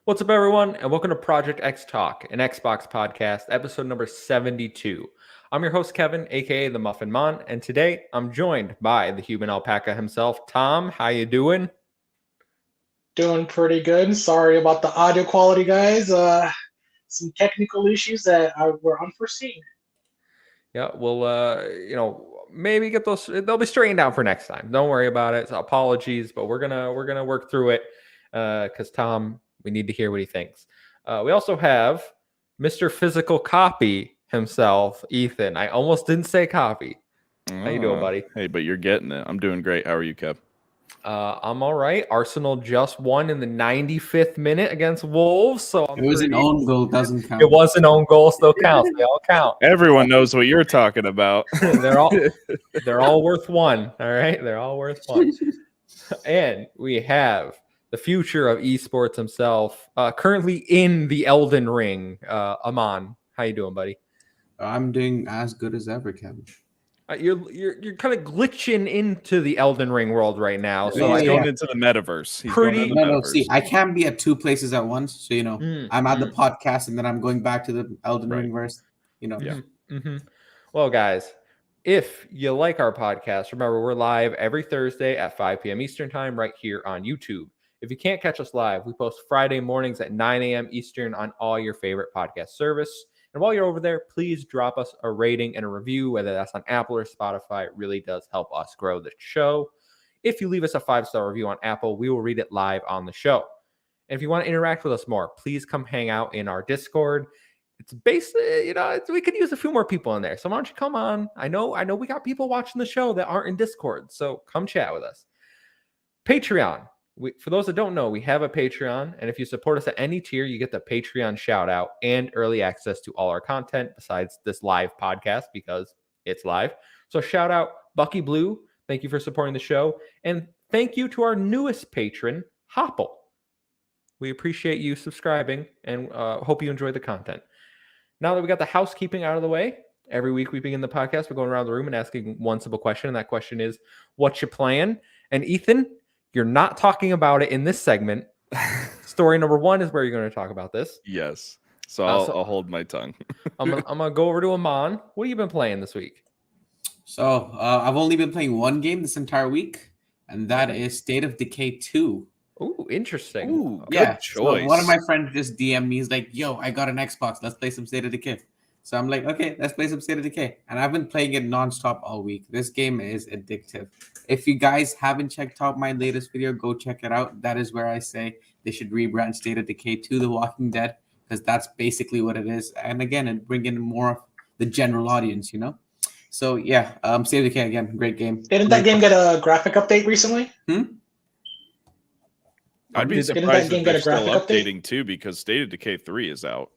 What's up, everyone, and welcome to Project XTalk, an Xbox podcast, episode number 72. I'm your host, Kevin, aka the Muffin Mon, and today I'm joined by the human alpaca himself, Tom. How you doing? Doing pretty good. Sorry about the audio quality, guys. Some technical issues that were unforeseen. Yeah, we'll maybe get those. They'll be straightened out for next time. Don't worry about it. So apologies, but we're gonna work through it because Tom, we need to hear what he thinks. We also have Mr. Physical Copy himself, Ethan. I almost didn't say copy. How you doing, buddy? Hey, but you're getting it. I'm doing great. How are you, Kev? I'm all right. Arsenal just won in the 95th minute against Wolves, so it was an own goal, doesn't count. It was an own goal, still counts. They all count. Everyone knows what you're talking about. they're all worth one. All right, they're all worth one. And we have the future of esports himself, currently in the Elden Ring. Aman, how you doing, buddy? I'm doing as good as ever, Kevin. You're kind of glitching into the Elden Ring world right now. So he's going into the metaverse. No, see, I can't be at two places at once. So, I'm at the podcast and then I'm going back to the Elden Ring verse. Yeah. Mm-hmm. Well, guys, if you like our podcast, remember we're live every Thursday at 5 p.m. Eastern time right here on YouTube. If you can't catch us live, we post Friday mornings at 9 a.m. Eastern on all your favorite podcast service. And while you're over there, please drop us a rating and a review, whether that's on Apple or Spotify. It really does help us grow the show. If you leave us a 5-star review on Apple, we will read it live on the show. And if you want to interact with us more, please come hang out in our Discord. It's basically, we could use a few more people in there. So why don't you come on? I know we got people watching the show that aren't in Discord. So come chat with us. Patreon. For those that don't know, we have a Patreon, and if you support us at any tier, you get the Patreon shout out and early access to all our content besides this live podcast because it's live. So shout out Bucky Blue. Thank you for supporting the show. And thank you to our newest patron, Hopple. We appreciate you subscribing and hope you enjoy the content. Now that we got the housekeeping out of the way, every week we begin the podcast. We're going around the room and asking one simple question, and that question is, what you playing? And Ethan, you're not talking about it in this segment. Story number one is where you're going to talk about this. Yes. So I'll hold my tongue. I'm gonna go over to Aman. What have you been playing this week? So I've only been playing one game this entire week, and that is State of Decay 2. Ooh, interesting. Ooh, good choice. So one of my friends just DM'd me. He's like, yo, I got an Xbox. Let's play some State of Decay. So I'm like, okay, let's play some State of Decay. And I've been playing it nonstop all week. This game is addictive. If you guys haven't checked out my latest video, go check it out. That is where I say they should rebrand State of Decay to The Walking Dead, because that's basically what it is. And again, it bring in more of the general audience, So yeah, State of Decay again, great game. Didn't that game get a graphic update recently? I'd be surprised if they're still updating too, because State of Decay 3 is out.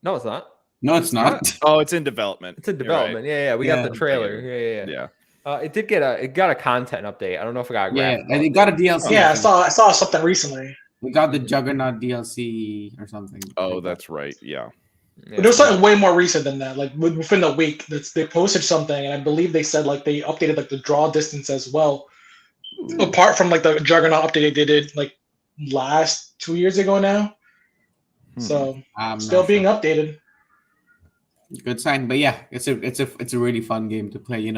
No, it's not. No, it's not. Oh, it's in development. It's in development. Right. Yeah. We got the trailer. Yeah. It got a content update. I don't know if it got a graphic. Yeah, and it got a DLC. Yeah, I saw something recently. We got the Juggernaut DLC or something. Oh, that's right. Yeah. But there's something way more recent than that. Like within the week, they posted something, and I believe they said like they updated like the draw distance as well. Ooh. Apart from like the Juggernaut update they did like last 2 years ago now. So still being updated. Good sign, but yeah, it's a really fun game to play.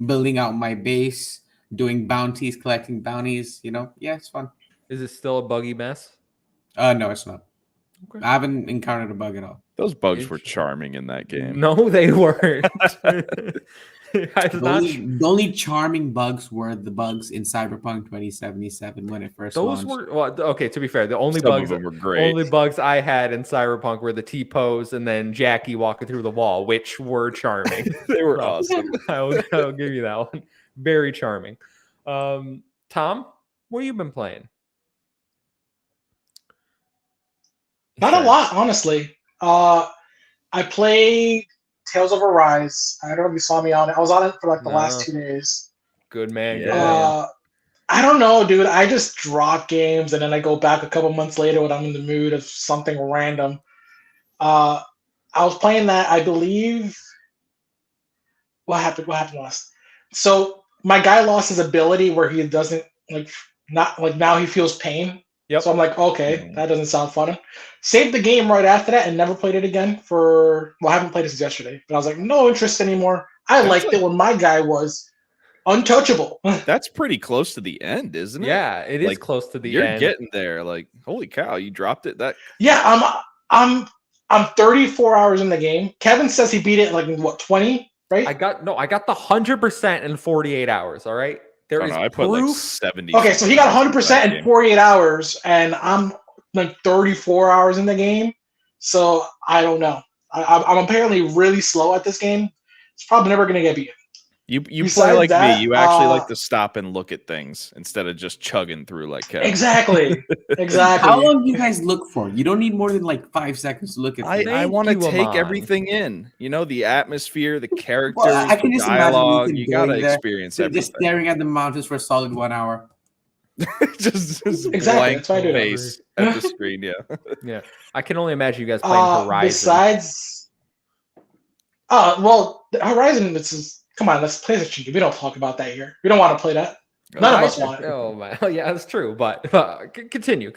Building out my base, doing bounties, collecting bounties. Yeah, it's fun. Is it still a buggy mess? No, it's not. Okay. I haven't encountered a bug at all. Those bugs were charming in that game. No, they weren't. The only charming bugs were the bugs in Cyberpunk 2077 when it first launched. Okay, to be fair, the only bugs I had in Cyberpunk were the T-pose and then Jackie walking through the wall, which were charming. They were awesome. I'll give you that one. Very charming. Tom, what have you been playing? Not a lot, honestly. I played Tales of Arise. I don't know if you saw me on it. I was on it for like the last 2 days. Good man. Yeah. I don't know, dude. I just drop games and then I go back a couple months later when I'm in the mood of something random. I was playing that, I believe. What happened last? So my guy lost his ability where he doesn't now he feels pain Yep. So I'm like, okay, that doesn't sound fun. Saved the game right after that and never played it again I haven't played it since yesterday. But I was like, no interest anymore. I liked it when my guy was untouchable. That's pretty close to the end, isn't it? Yeah, it is Like, close to the You're end. getting there. Like, holy cow, you dropped it. Yeah, I'm 34 hours in the game. Kevin says he beat it in 20, right? I got the 100% in 48 hours. All right, there is I put proof. like 70. Okay, so he got 100% in 48 hours, and I'm like 34 hours in the game. So I don't know. I'm apparently really slow at this game. It's probably never going to get beaten. You play Besides like that, me. You actually like to stop and look at things instead of just chugging through like Kevin. Exactly. How long do you guys look for? You don't need more than like 5 seconds to look at things. I want to you, take Aman. everything in. You know, the atmosphere, the characters, Well, I can the just imagine dialogue. Ethan You gotta going there, experience just everything. staring at the mountains for a solid 1 hour. just Exactly, blank that's what I do. face at the screen. Yeah. Yeah, I can only imagine you guys playing Horizon. Besides, Horizon. Come on, let's play this. We don't talk about that here. We don't want to play that. None of us want it. Oh my, yeah, that's true. But continue.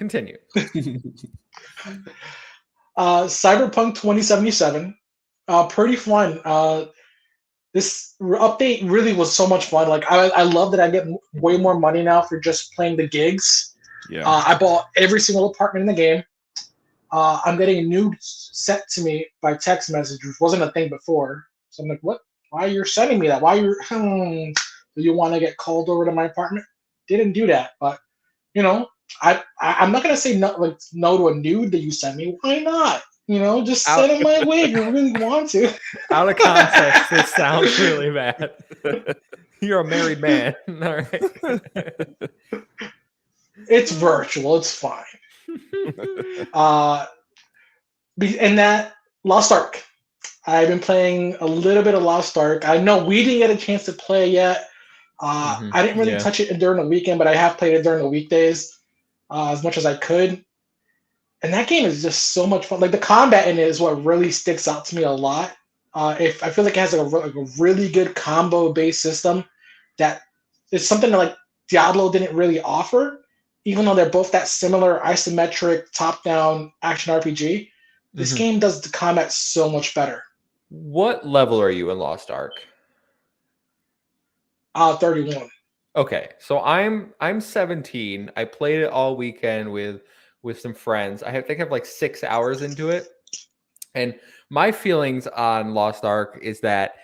Cyberpunk 2077, pretty fun. This update really was so much fun. Like I love that I get way more money now for just playing the gigs. Yeah. I bought every single apartment in the game. I'm getting a new sent to me by text message, which wasn't a thing before. So I'm like, what? Why you're sending me that? Why do you want to get called over to my apartment? Didn't do that, but I'm not gonna say no to a nude that you send me. Why not? Just send it my way if you really want to. Out of context, this sounds really bad. You're a married man. All right. It's virtual. It's fine. And that Lost Ark. I've been playing a little bit of Lost Ark. I know we didn't get a chance to play yet. I didn't really touch it during the weekend, but I have played it during the weekdays as much as I could. And that game is just so much fun. Like the combat in it is what really sticks out to me a lot. I feel like it has a really good combo-based system that is something that like Diablo didn't really offer, even though they're both that similar isometric top-down action RPG. This game does the combat so much better. What level are you in Lost Ark? 31. Okay, so I'm 17. I played it all weekend with some friends. I think I have like 6 hours into it. And my feelings on Lost Ark is that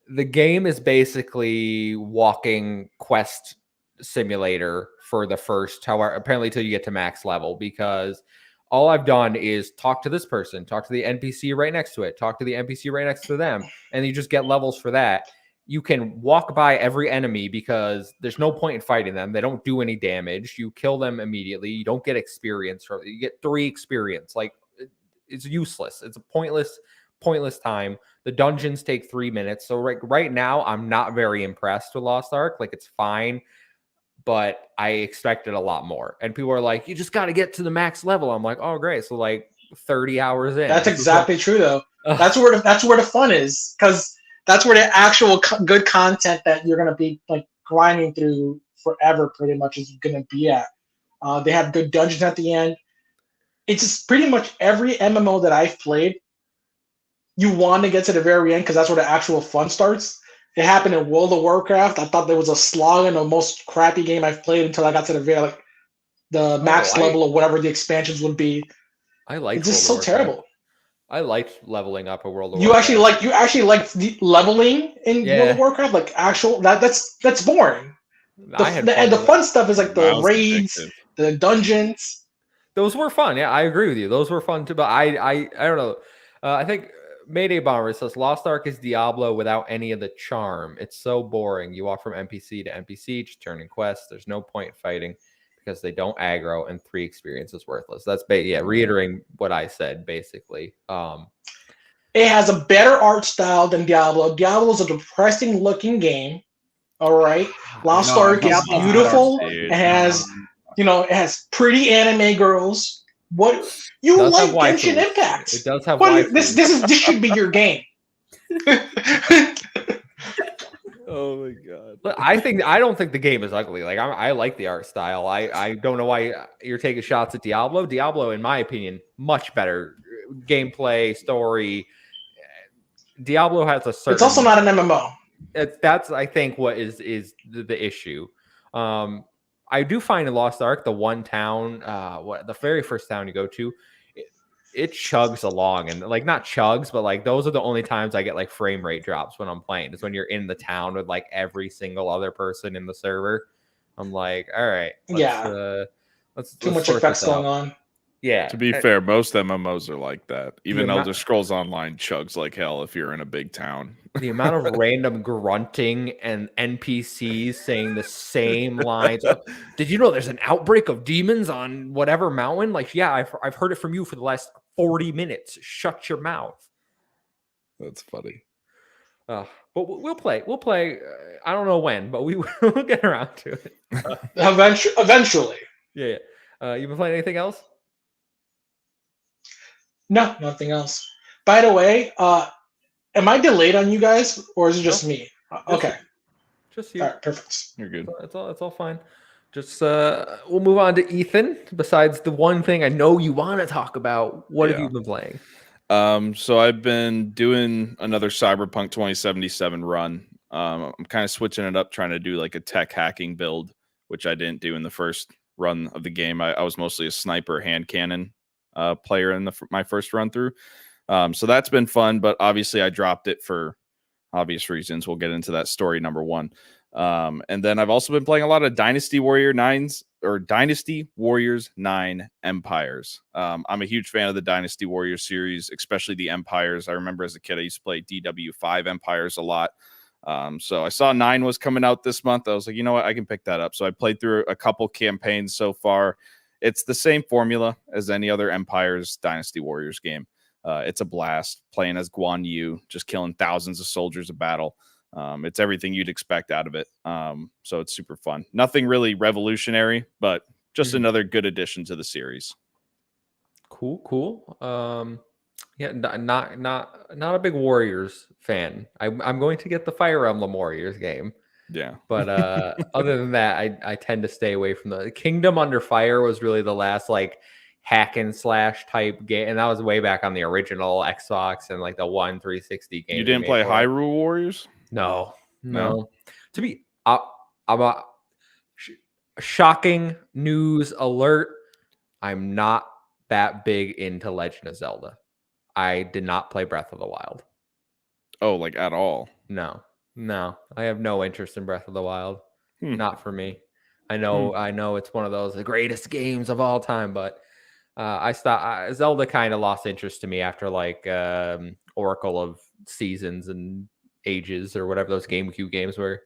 the game is basically walking quest simulator for the first, however, apparently till you get to max level, because all I've done is talk to this person, talk to the NPC right next to it, talk to the NPC right next to them, and you just get levels for that. You can walk by every enemy because there's no point in fighting them. They don't do any damage. You kill them immediately. You don't get experience. You get 3 experience. Like, it's useless. It's a pointless time. The dungeons take 3 minutes. So right now, I'm not very impressed with Lost Ark. Like, it's fine, but I expected a lot more. And people are like, you just got to get to the max level. I'm like, oh, great. So like 30 hours in. That's exactly true, though. That's where the fun is, because that's where the actual good content that you're going to be like grinding through forever pretty much is going to be at. They have good dungeons at the end. It's just pretty much every MMO that I've played, you want to get to the very end because that's where the actual fun starts. It happened in World of Warcraft. I thought there was a slog in the most crappy game I've played until I got to the max level of whatever the expansions would be. I like it's just so terrible. I liked leveling up a World of Warcraft. You actually like the leveling in World of Warcraft, like actual that's boring. The fun stuff is like the raids, the dungeons. Those were fun. Yeah, I agree with you. Those were fun too. But I don't know. I think Mayday Bomber says Lost Ark is Diablo without any of the charm. It's so boring. You walk from NPC to NPC, just turning quests. There's no point in fighting because they don't aggro, and 3 experience is worthless. That's reiterating what I said basically. It has a better art style than Diablo. Diablo is a depressing looking game. All right, Lost Ark is beautiful. It has, it has pretty anime girls. What you like Genshin Impact? It does have. This should be your game. Oh my god. Look, I don't think the game is ugly. Like I like the art style. I don't know why you're taking shots at Diablo. Diablo, in my opinion, much better gameplay, story. Diablo has a certain. It's also not an MMO. That's I think what is the issue. I do find in Lost Ark the one town, the very first town you go to, it chugs along, and like not chugs, but like those are the only times I get like frame rate drops when I'm playing. Is when you're in the town with like every single other person in the server. I'm like, all right, let's too much effects going on. Yeah. To be fair, most MMOs are like that. Even Elder Scrolls Online chugs like hell if you're in a big town. The amount of random grunting and NPCs saying the same lines. Did you know there's an outbreak of demons on whatever mountain? Like, yeah, I've heard it from you for the last 40 minutes. Shut your mouth. That's funny. But we'll play. We'll play. I don't know when, but we'll get around to it. Eventually. Yeah. You been playing anything else? No, nothing else. By the way, am I delayed on you guys, or is it just me? Okay. Just you. All right, perfect. You're good. It's all fine. Just we'll move on to Ethan. Besides the one thing I know you want to talk about, what have you been playing? So I've been doing another Cyberpunk 2077 run. I'm kind of switching it up, trying to do like a tech hacking build, which I didn't do in the first run of the game. I was mostly a sniper hand cannon player in my first run through. So that's been fun, but obviously I dropped it for obvious reasons. We'll get into that story number one. And then I've also been playing a lot of Dynasty Warriors 9 Empires. I'm a huge fan of the Dynasty Warriors series, especially the Empires. I remember as a kid, I used to play DW5 Empires a lot. So I saw 9 was coming out this month. I was like, you know what? I can pick that up. So I played through a couple campaigns so far. It's the same formula as any other Empires Dynasty Warriors game. It's a blast playing as Guan Yu, just killing thousands of soldiers a battle. It's everything you'd expect out of it. So it's super fun. Nothing really revolutionary, but just another good addition to the series. Cool. Yeah, not a big Warriors fan. I'm going to get the Fire Emblem Warriors game. Yeah. But other than that, I tend to stay away from the Kingdom Under Fire was really the last like hack and slash type game, and that was way back on the original Xbox and like the 360 game. You didn't play Hyrule Warriors? No. To be I'm a shocking news alert. I'm not that big into Legend of Zelda. I did not play Breath of the Wild. Oh, like at all? No. I have no interest in Breath of the Wild. Not for me. I know it's one of those the greatest games of all time, but I stopped. Zelda kind of lost interest to me after like Oracle of Seasons and Ages or whatever those GameCube games were.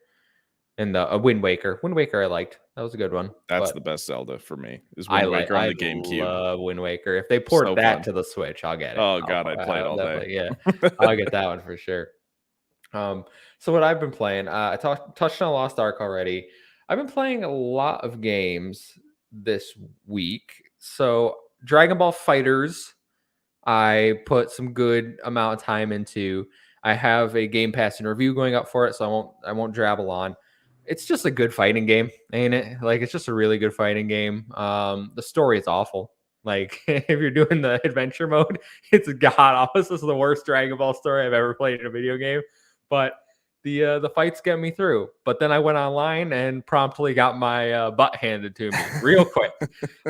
And the Wind Waker. Wind Waker I liked. That was a good one. That's the best Zelda for me. Is Wind Waker on the GameCube. I love Wind Waker. If they port that to the Switch, I'll get it. Oh god, I'd play it all day. Yeah, I'll get that one for sure. So what I've been playing, I touched on Lost Ark already. I've been playing a lot of games this week. So Dragon Ball Fighters, I put some good amount of time into. I have a Game Pass and review going up for it, so I won't drabble on. It's just a good fighting game, ain't it? Like it's just a really good fighting game. The story is awful. Like if you're doing the adventure mode, it's god awful. This is the worst Dragon Ball story I've ever played in a video game. But the fights get me through. But then I went online and promptly got my butt handed to me real quick.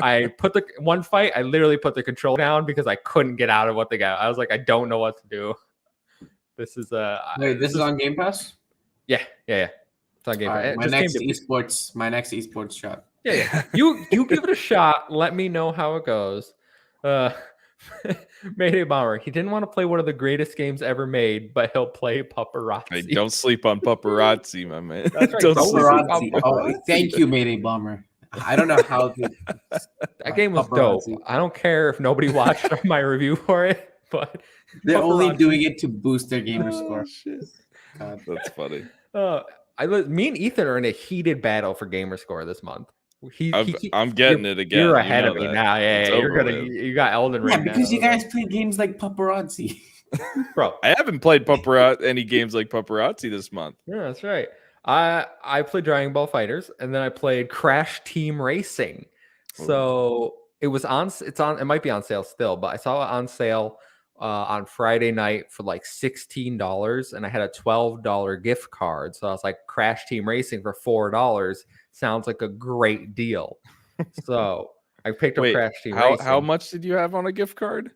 I put the one fight, I literally put the control down because I couldn't get out of what the guy. I was like, I don't know what to do. This is Wait, this is on Game Pass? Yeah. It's on Game Pass. Right, my next esports shot. Yeah. You give it a shot. Let me know how it goes. Mayday Bomber. He didn't want to play one of the greatest games ever made, but he'll play Paparazzi. Hey, don't sleep on Paparazzi, my man. That's right. Paparazzi. Oh, thank you, Mayday Bomber. I don't know how that game was dope. I don't care if nobody watched my review for it, but they're only doing it to boost their gamer score. Shit. God, that's funny. Me and Ethan are in a heated battle for gamer score this month. I'm getting it again. You're ahead of me now. Yeah, you're you got Elden Ring. Yeah, because you guys play games like Paparazzi. Bro, I haven't played any games like Paparazzi this month. Yeah, that's right. I played Dragon Ball Fighters, and then I played Crash Team Racing. So it was on. It might be on sale still, but I saw it on sale on Friday night for like $16, and I had a $12 gift card. So I was like, Crash Team Racing for $4 sounds like a great deal. So I picked up Wait, Crash Team Racing. how much did you have on a gift card?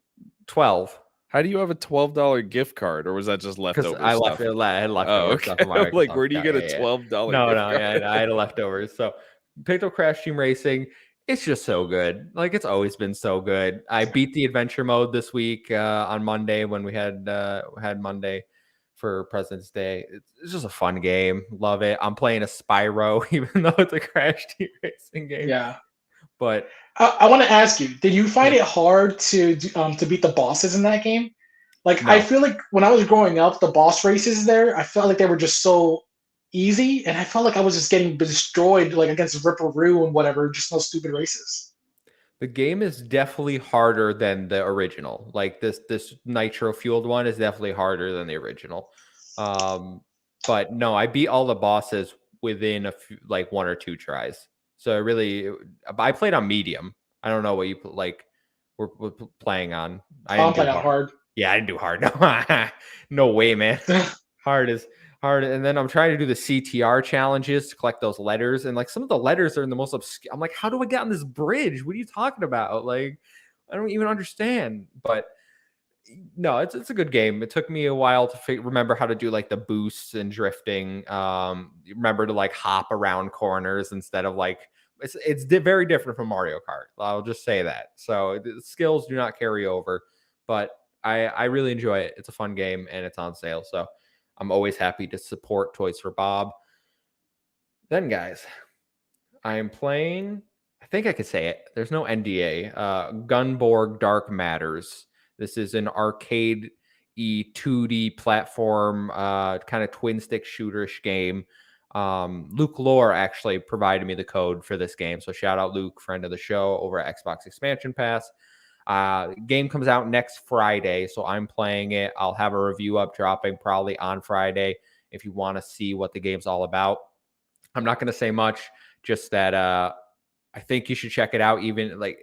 12. How do you have a $12 gift card, or was that just Because leftover I stuff? had leftover Oh, okay. stuff. In my Like, where do you account. get a $12 No, gift no, card? yeah, I had leftovers. So picked up Crash Team Racing. It's just so good. Like, it's always been so good. I beat the adventure mode this week on Monday when we had Monday for President's Day. It's just a fun game. Love it. I'm playing a Spyro, even though it's a Crash Team Racing game. Yeah. But I want to ask you, did you find it hard to beat the bosses in that game? Like, No. I feel like when I was growing up, the boss races there, I felt like they were just so easy, and I felt like I was just getting destroyed, like against Ripperoo and whatever, just those stupid races. the game is definitely harder than the original. Like this nitro fueled one is definitely harder than the original. But no, I beat all the bosses within a few, like 1 or 2 tries. So I played on medium. I don't know what you like. We're playing on. I'm playing on hard. Yeah, I didn't do hard. No, no way, man. Hard is hard. And then I'm trying to do the CTR challenges to collect those letters. And like some of the letters are in the most obscure. I'm like, how do I get on this bridge? What are you talking about? Like, I don't even understand. But no, it's a good game. It took me a while to remember how to do like the boosts and drifting. Remember to like hop around corners instead of like it's very different from Mario Kart. I'll just say that. So the skills do not carry over, but I really enjoy it. It's a fun game and it's on sale. So I'm always happy to support Toys for Bob. Then, guys, I am playing. I think I could say it. There's no NDA. Gunborg Dark Matters. This is an arcade 2D platform, kind of twin stick shooterish game. Luke Lore actually provided me the code for this game. So shout out Luke, friend of the show over at Xbox Expansion Pass. Game comes out next Friday, so I'm playing it. I'll have a review up dropping probably on Friday if you want to see what the game's all about. I'm not going to say much, just that I think you should check it out. Even like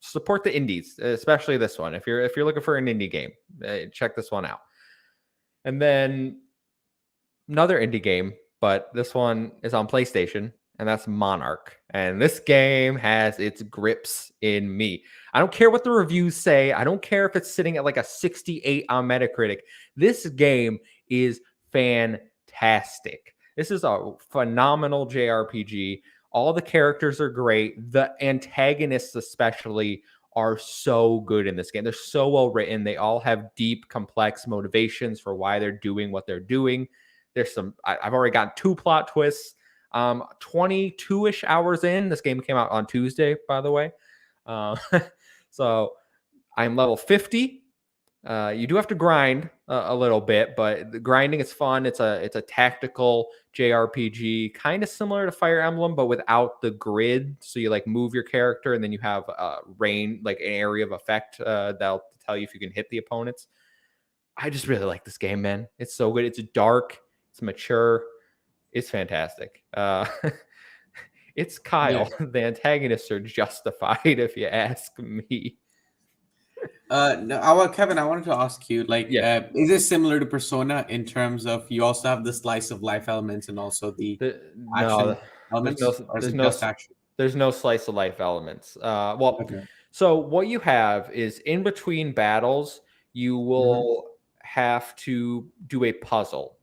support the indies, especially this one. If you're looking for an indie game, check this one out. And then another indie game, but this one is on PlayStation, and that's Monarch. And this game has its grips in me. I don't care what the reviews say. I don't care if it's sitting at like a 68 on Metacritic. This game is fantastic. This is a phenomenal JRPG. All the characters are great. The antagonists especially are so good in this game. They're so well written. They all have deep, complex motivations for why they're doing what they're doing. There's I've already got 2 plot twists. 22-ish hours in. This game came out on Tuesday, by the way. So I'm level 50. You do have to grind a little bit, but the grinding is fun. It's a tactical JRPG, kind of similar to Fire Emblem, but without the grid. So you like move your character, and then you have rain, like an area of effect that'll tell you if you can hit the opponents. I just really like this game, man. It's so good. It's dark. It's mature. It's fantastic. It's Kyle. Yeah. The antagonists are justified, if you ask me. No, Kevin, I wanted to ask you, like, is this similar to Persona in terms of you also have the slice of life elements and also the action elements? There's no slice of life elements. So what you have is in between battles, you will have to do a puzzle.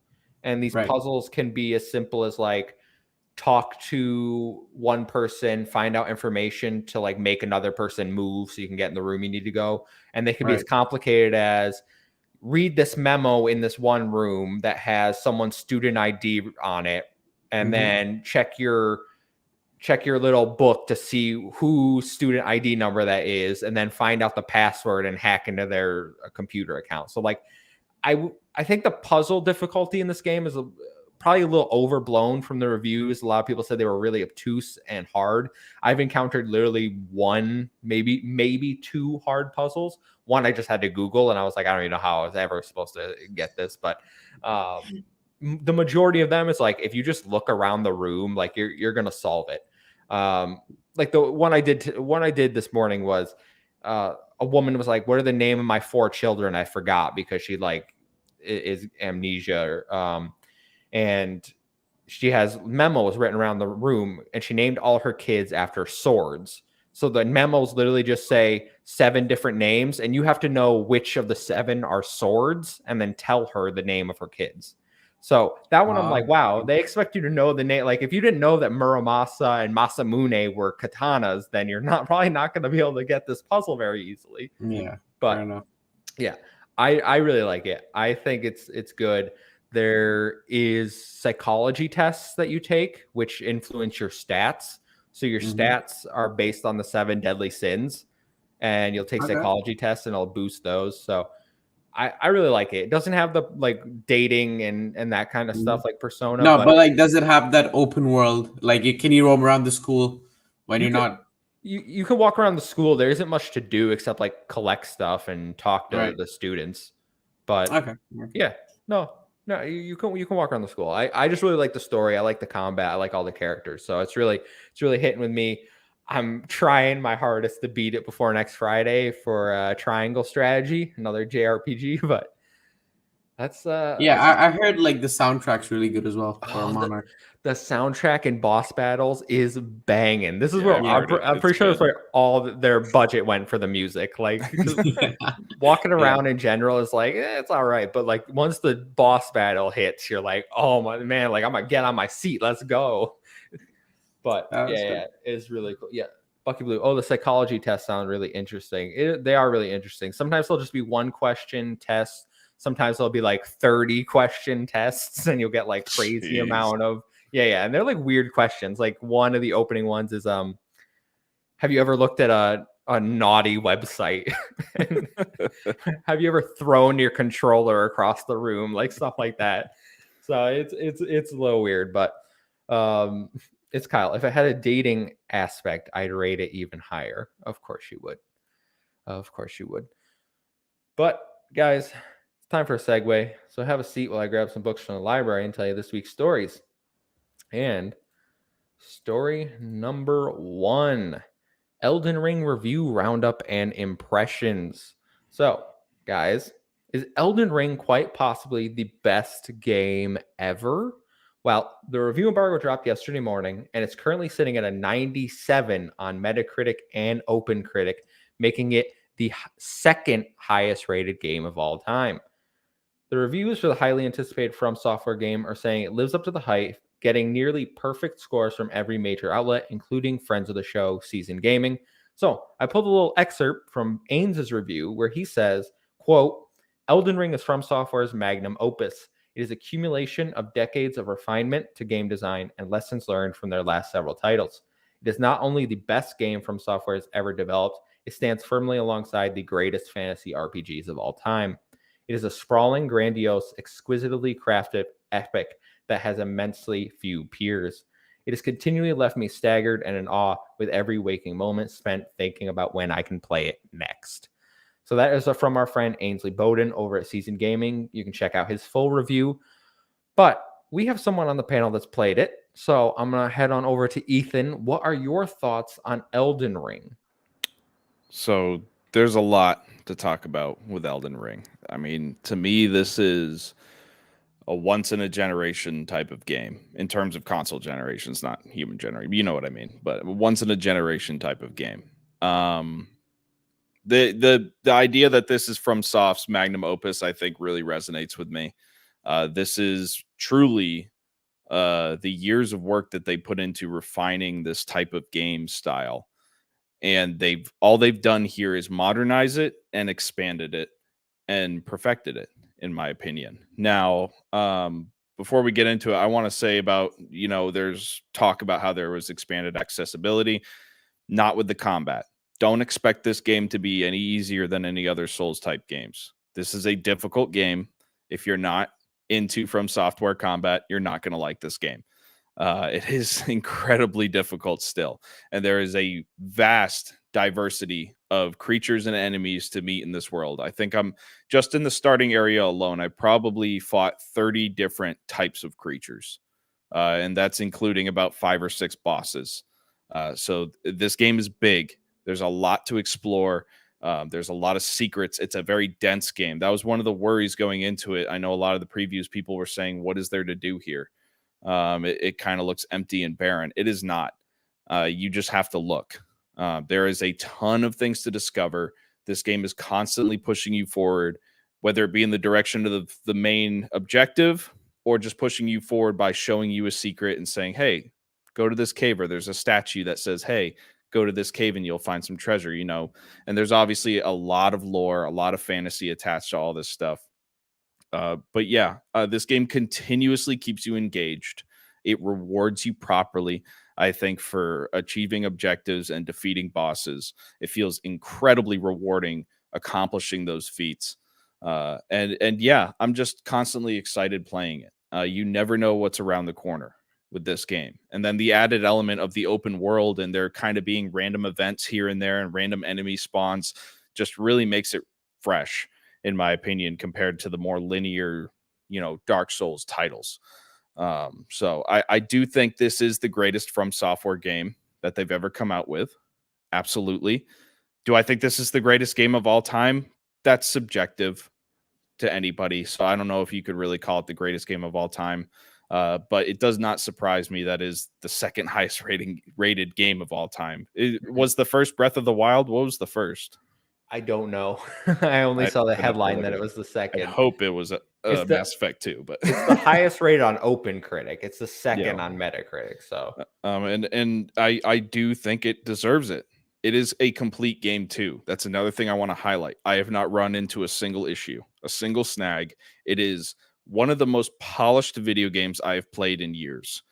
And these puzzles can be as simple as like talk to one person, find out information to like make another person move so you can get in the room you need to go. And they can be as complicated as read this memo in this one room that has someone's student ID on it, and then check your little book to see whose student ID number that is, and then find out the password and hack into their computer account. So like I think the puzzle difficulty in this game is probably a little overblown from the reviews. A lot of people said they were really obtuse and hard. I've encountered literally one, maybe 2 hard puzzles. One I just had to Google, and I was like, I don't even know how I was ever supposed to get this. But the majority of them is like, if you just look around the room, like you're gonna solve it. Like the one I did this morning was a woman was like, what are the name of my 4 children? I forgot, because she like is amnesia, and she has memos written around the room, and she named all her kids after swords. So the memos literally just say 7 different names, and you have to know which of the 7 are swords and then tell her the name of her kids. So that one, I'm like, wow, they expect you to know the name. Like, if you didn't know that Muramasa and Masamune were katanas, then you're probably not going to be able to get this puzzle very easily. Yeah, but fair enough. Yeah, I really like it. I think it's good. There is psychology tests that you take, which influence your stats. So your stats are based on the 7 deadly sins, and you'll take psychology tests and it'll boost those. So I really like it. It doesn't have the like dating and that kind of stuff like Persona. No, but like, does it have that open world? Like, can you roam around the school when you're not? You can walk around the school. There isn't much to do except like collect stuff and talk to the students. But yeah, no, you can walk around the school. I just really like the story. I like the combat. I like all the characters. So it's really hitting with me. I'm trying my hardest to beat it before next Friday for Triangle Strategy, another JRPG. But that's I heard like the soundtrack's really good as well for Monarch. The soundtrack in boss battles is banging. This is where I'm pretty sure that's where all their budget went for the music. Like, walking around in general is like, it's all right. But like, once the boss battle hits, you're like, oh my man, like I'm gonna get on my seat. Let's go. But it's really cool. Yeah. Bucky Blue. Oh, the psychology tests sound really interesting. They are really interesting. Sometimes they'll just be 1 question test. Sometimes there'll be like 30 question tests, and you'll get like crazy amount of and they're like weird questions. Like, one of the opening ones is have you ever looked at a naughty website? Have you ever thrown your controller across the room? Like, stuff like that. So it's a little weird, but it's Kyle. If it had a dating aspect, I'd rate it even higher. Of course you would. But guys, it's time for a segue. So have a seat while I grab some books from the library and tell you this week's stories. And story number 1, Elden Ring review roundup and impressions. So, guys, is Elden Ring quite possibly the best game ever? Well, the review embargo dropped yesterday morning, and it's currently sitting at a 97 on Metacritic and OpenCritic, making it the 2nd highest rated game of all time. The reviews for the highly anticipated From Software game are saying it lives up to the hype, getting nearly perfect scores from every major outlet, including friends of the show, Seasoned Gaming. So I pulled a little excerpt from Ains' review where he says, quote, Elden Ring is From Software's magnum opus. It is accumulation of decades of refinement to game design and lessons learned from their last several titles. It is not only the best game From Software has ever developed, it stands firmly alongside the greatest fantasy RPGs of all time. It is a sprawling, grandiose, exquisitely crafted epic that has immensely few peers. It has continually left me staggered and in awe with every waking moment spent thinking about when I can play it next. So that is from our friend Ainsley Bowden over at Seasoned Gaming. You can check out his full review. But we have someone on the panel that's played it. So I'm going to head on over to Ethan. What are your thoughts on Elden Ring? So there's a lot to talk about with Elden Ring. I mean, to me, this is a once-in-a-generation type of game in terms of console generations, not human generation. You know what I mean? But once-in-a-generation type of game. The idea that this is From Soft's magnum opus, I think, really resonates with me. This is truly the years of work that they put into refining this type of game style. And all they've done here is modernize it and expanded it and perfected it, in my opinion. Now, before we get into it, I want to say about, there's talk about how there was expanded accessibility, not with the combat. Don't expect this game to be any easier than any other Souls type games. This is a difficult game. If you're not into From Software combat, you're not going to like this game. It is incredibly difficult still. And there is a vast diversity of creatures and enemies to meet in this world. I think I'm just in the starting area alone. I probably fought 30 different types of creatures, and that's including about 5 or 6 bosses. So this game is big. There's a lot to explore. There's a lot of secrets. It's a very dense game. That was one of the worries going into it. I know a lot of the previews people were saying, what is there to do here? It kind of looks empty and barren. It is not. You just have to look. There is a ton of things to discover. This game is constantly pushing you forward, whether it be in the direction of the main objective or just pushing you forward by showing you a secret and saying, hey, go to this cave, or there's a statue that says, hey, go to this cave and you'll find some treasure, you know. And there's obviously a lot of lore, a lot of fantasy attached to all this stuff. But yeah, this game continuously keeps you engaged. It rewards you properly, I think, for achieving objectives and defeating bosses. It feels incredibly rewarding accomplishing those feats. And yeah, I'm just constantly excited playing it. You never know what's around the corner with this game. And then the added element of the open world and there kind of being random events here and there and random enemy spawns just really makes it fresh, in my opinion, compared to the more linear, you know, Dark Souls titles. So I do think this is the greatest From Software game that they've ever come out with. Absolutely. Do I think this is the greatest game of all time? That's subjective to anybody. So I don't know if you could really call it the greatest game of all time. But it does not surprise me that is the second highest rated game of all time. It was the first Breath of the Wild. What was the first? I don't know. I only saw the headline that it was the second. I hope it was a Mass Effect 2, but it's the highest rated on OpenCritic. It's the second on Metacritic. So and I do think it deserves it. It is a complete game too. That's another thing I want to highlight. I have not run into a single issue, a single snag. It is one of the most polished video games I've played in years.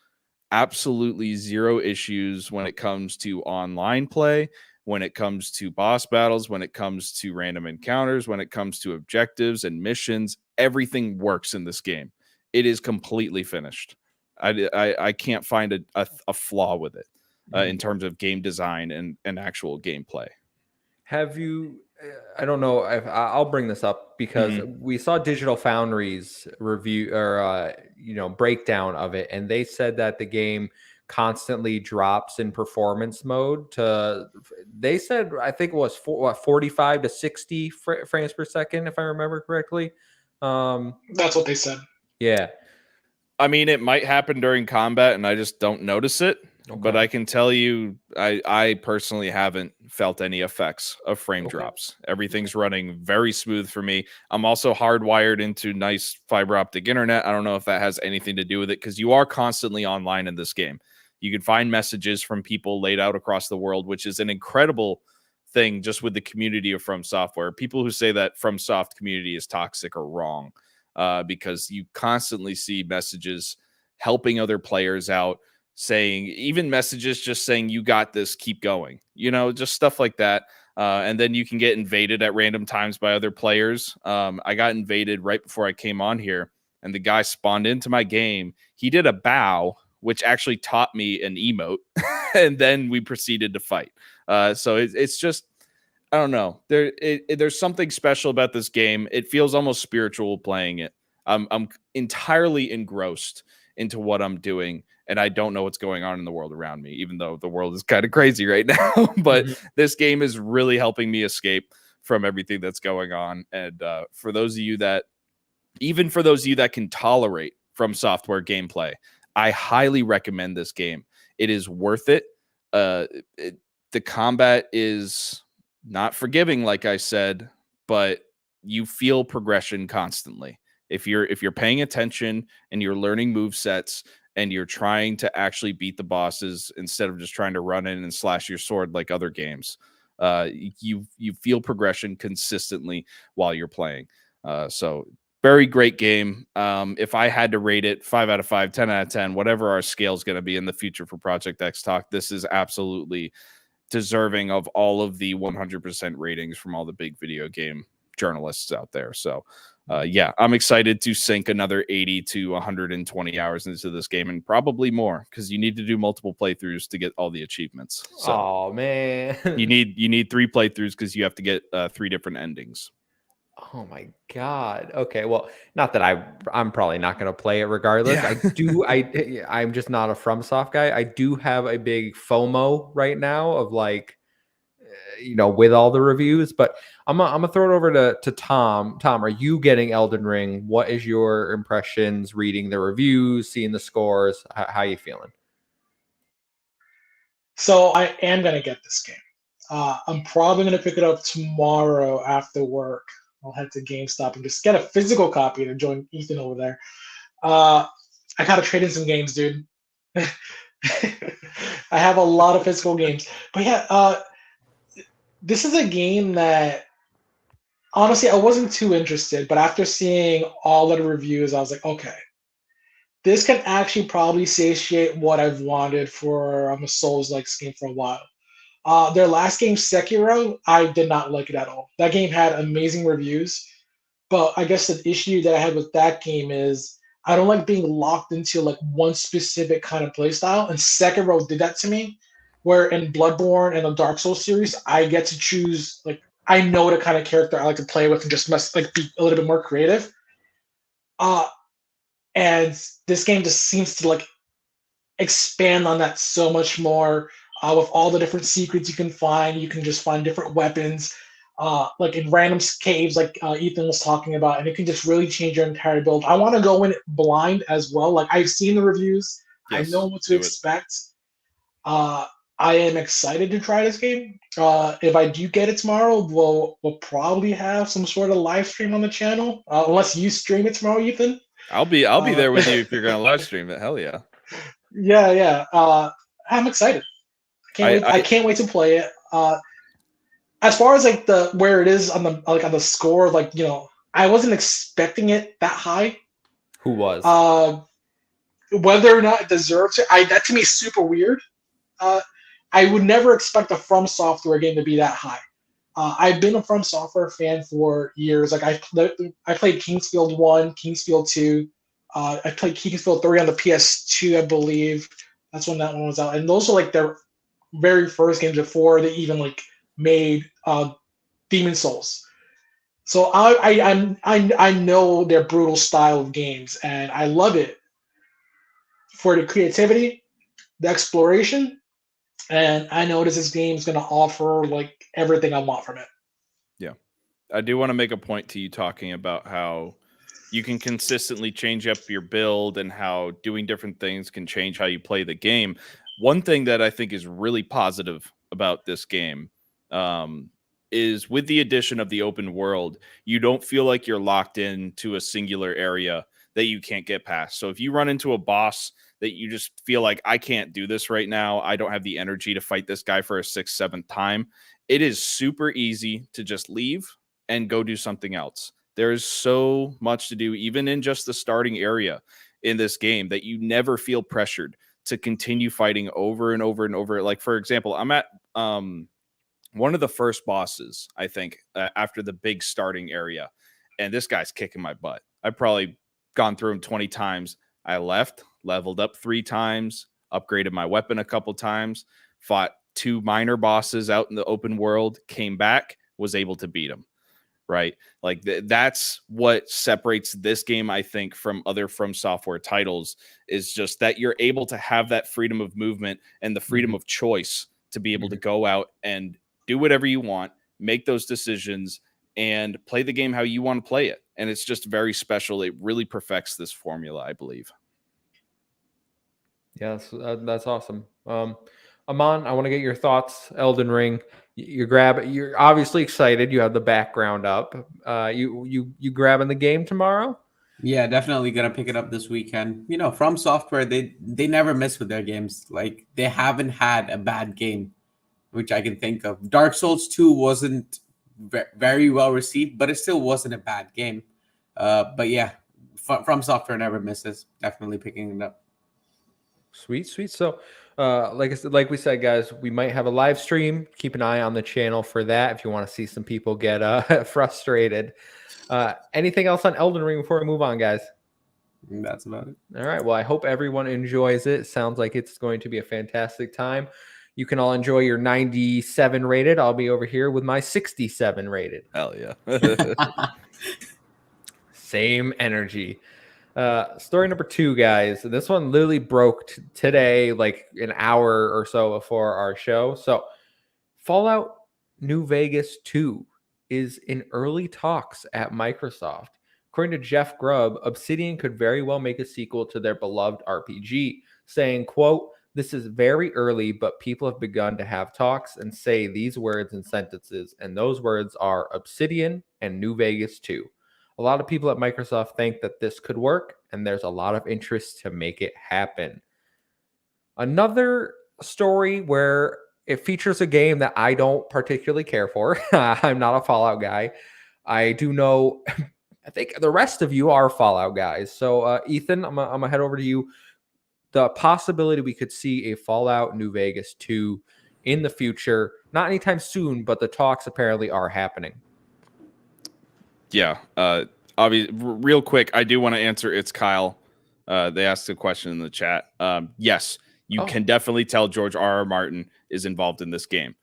Absolutely zero issues when it comes to online play, when it comes to boss battles, when it comes to random encounters, when it comes to objectives and missions. Everything works in this game. It is completely finished. I can't find a flaw with it in terms of game design and actual gameplay. Have you? I don't know. I'll bring this up because we saw Digital Foundry's review or breakdown of it, and they said that the game constantly drops in performance mode to. They said I think it was 45 to 60 frames per second, if I remember correctly. That's what they said. Yeah. I mean, it might happen during combat, and I just don't notice it. Okay. But I can tell you, I personally haven't felt any effects of frame drops. Everything's running very smooth for me. I'm also hardwired into nice fiber optic internet. I don't know if that has anything to do with it, because you are constantly online in this game. You can find messages from people laid out across the world, which is an incredible thing just with the community of From Software. People who say that From Soft community is toxic are wrong, because you constantly see messages helping other players out, saying, even messages just saying, you got this, keep going, just stuff like that. And then you can get invaded at random times by other players. I got invaded right before I came on here, and the guy spawned into my game. He did a bow, which actually taught me an emote, and then we proceeded to fight. So it's just, I don't know. There's something special about this game. It feels almost spiritual playing it. I'm entirely engrossed into what I'm doing, and I don't know what's going on in the world around me, even though the world is kind of crazy right now. But this game is really helping me escape from everything that's going on. And for those of you that can tolerate From Software gameplay, I highly recommend this game. It is worth it. The combat is not forgiving, like I said, but you feel progression constantly. If you're paying attention and you're learning move sets and you're trying to actually beat the bosses instead of just trying to run in and slash your sword like other games, you feel progression consistently while you're playing. So very great game. If I had to rate it 5 out of 5, 10 out of 10, whatever our scale is going to be in the future for Project XTalk, this is absolutely deserving of all of the 100% ratings from all the big video game journalists out there. So yeah, I'm excited to sink another 80 to 120 hours into this game, and probably more, because you need to do multiple playthroughs to get all the achievements. So Oh man, you need 3 playthroughs because you have to get 3 different endings. Oh my god. Okay, well, not that I'm probably not going to play it regardless. Yeah. I'm just not a FromSoft guy. I do have a big FOMO right now of like with all the reviews, but I'm gonna throw it over to Tom. Tom, are you getting Elden Ring? What is your impressions reading the reviews, seeing the scores? How you feeling? So I am gonna get this game. I'm probably gonna pick it up tomorrow after work. I'll head to GameStop and just get a physical copy to join Ethan over there. I gotta trade in some games, dude. I have a lot of physical games, but yeah, this is a game that honestly I wasn't too interested. But after seeing all of the reviews, I was like, okay, this can actually probably satiate what I've wanted for a Souls-like game for a while. Their last game, Sekiro, I did not like it at all. That game had amazing reviews, but I guess the issue that I had with that game is I don't like being locked into like one specific kind of playstyle, and Sekiro did that to me. Where in Bloodborne and the Dark Souls series, I get to choose like I know the kind of character I like to play with and just be a little bit more creative. Uh, and this game just seems to like expand on that so much more with all the different secrets you can find. You can just find different weapons, like in random caves, like Ethan was talking about, and it can just really change your entire build. I want to go in blind as well. Like I've seen the reviews, Yes, I know what to expect. I am excited to try this game. If I do get it tomorrow, we'll probably have some sort of live stream on the channel, unless you stream it tomorrow, Ethan. I'll be there with you if you're gonna live stream it. Hell yeah. Yeah. I'm excited. I can't wait to play it. As far as like where it is on the score, like I wasn't expecting it that high. Who was? Whether or not it deserves it, that to me is super weird. I would never expect a From Software game to be that high. I've been a From Software fan for years. Like I played Kingsfield 1, Kingsfield 2. I played Kingsfield 3 on the PS2, I believe. That's when that one was out. And those are like their very first games before they even like made Demon Souls. So I know their brutal style of games, and I love it for the creativity, the exploration, and I know this game is going to offer like everything I want from it. Yeah. I do want to make a point to you talking about how you can consistently change up your build and how doing different things can change how you play the game. One thing that I think is really positive about this game is with the addition of the open world, you don't feel like you're locked into a singular area that you can't get past. So if you run into a boss that you just feel like I can't do this right now, I don't have the energy to fight this guy for a 6th, 7th time, it is super easy to just leave and go do something else. There's so much to do, even in just the starting area in this game, that you never feel pressured to continue fighting over and over and over. Like, for example, I'm at one of the first bosses, I think, after the big starting area, and this guy's kicking my butt. I've probably gone through him 20 times. I left, leveled up 3 times, upgraded my weapon a couple times, fought 2 minor bosses out in the open world, came back, was able to beat him. Right? Like that's what separates this game, I think, from other From Software titles, is just that you're able to have that freedom of movement and the freedom of choice to be able to go out and do whatever you want, make those decisions, and play the game how you want to play it. And it's just very special. It really perfects this formula, I believe. Yes, that's awesome. Aman, I want to get your thoughts. Elden Ring, you're obviously excited. You have the background up. You grabbing the game tomorrow? Yeah, definitely gonna pick it up this weekend. From Software, they never miss with their games. Like they haven't had a bad game, which I can think of. Dark Souls 2 wasn't very well received, but it still wasn't a bad game. But yeah, From Software never misses. Definitely picking it up. Sweet. So, like I said, like we said, guys, we might have a live stream. Keep an eye on the channel for that if you want to see some people get frustrated. Anything else on Elden Ring before we move on, guys? That's about it. All right. Well, I hope everyone enjoys it. Sounds like it's going to be a fantastic time. You can all enjoy your 97 rated. I'll be over here with my 67 rated. Hell yeah. Same energy. Story number 2, guys. This one literally broke today, like an hour or so before our show. So, Fallout New Vegas 2 is in early talks at Microsoft. According to Jeff Grubb, Obsidian could very well make a sequel to their beloved RPG, saying, quote, "This is very early, but people have begun to have talks and say these words and sentences, and those words are Obsidian and New Vegas 2. A lot of people at Microsoft think that this could work, and there's a lot of interest to make it happen." Another story where it features a game that I don't particularly care for. I'm not a Fallout guy. I do know, I think the rest of you are Fallout guys. So, Ethan, I'm going to head over to you. The possibility we could see a Fallout New Vegas 2 in the future, not anytime soon, but the talks apparently are happening. Yeah. Real quick, I do want to answer. It's Kyle. They asked a question in the chat. Yes, you can definitely tell George R.R. Martin is involved in this game.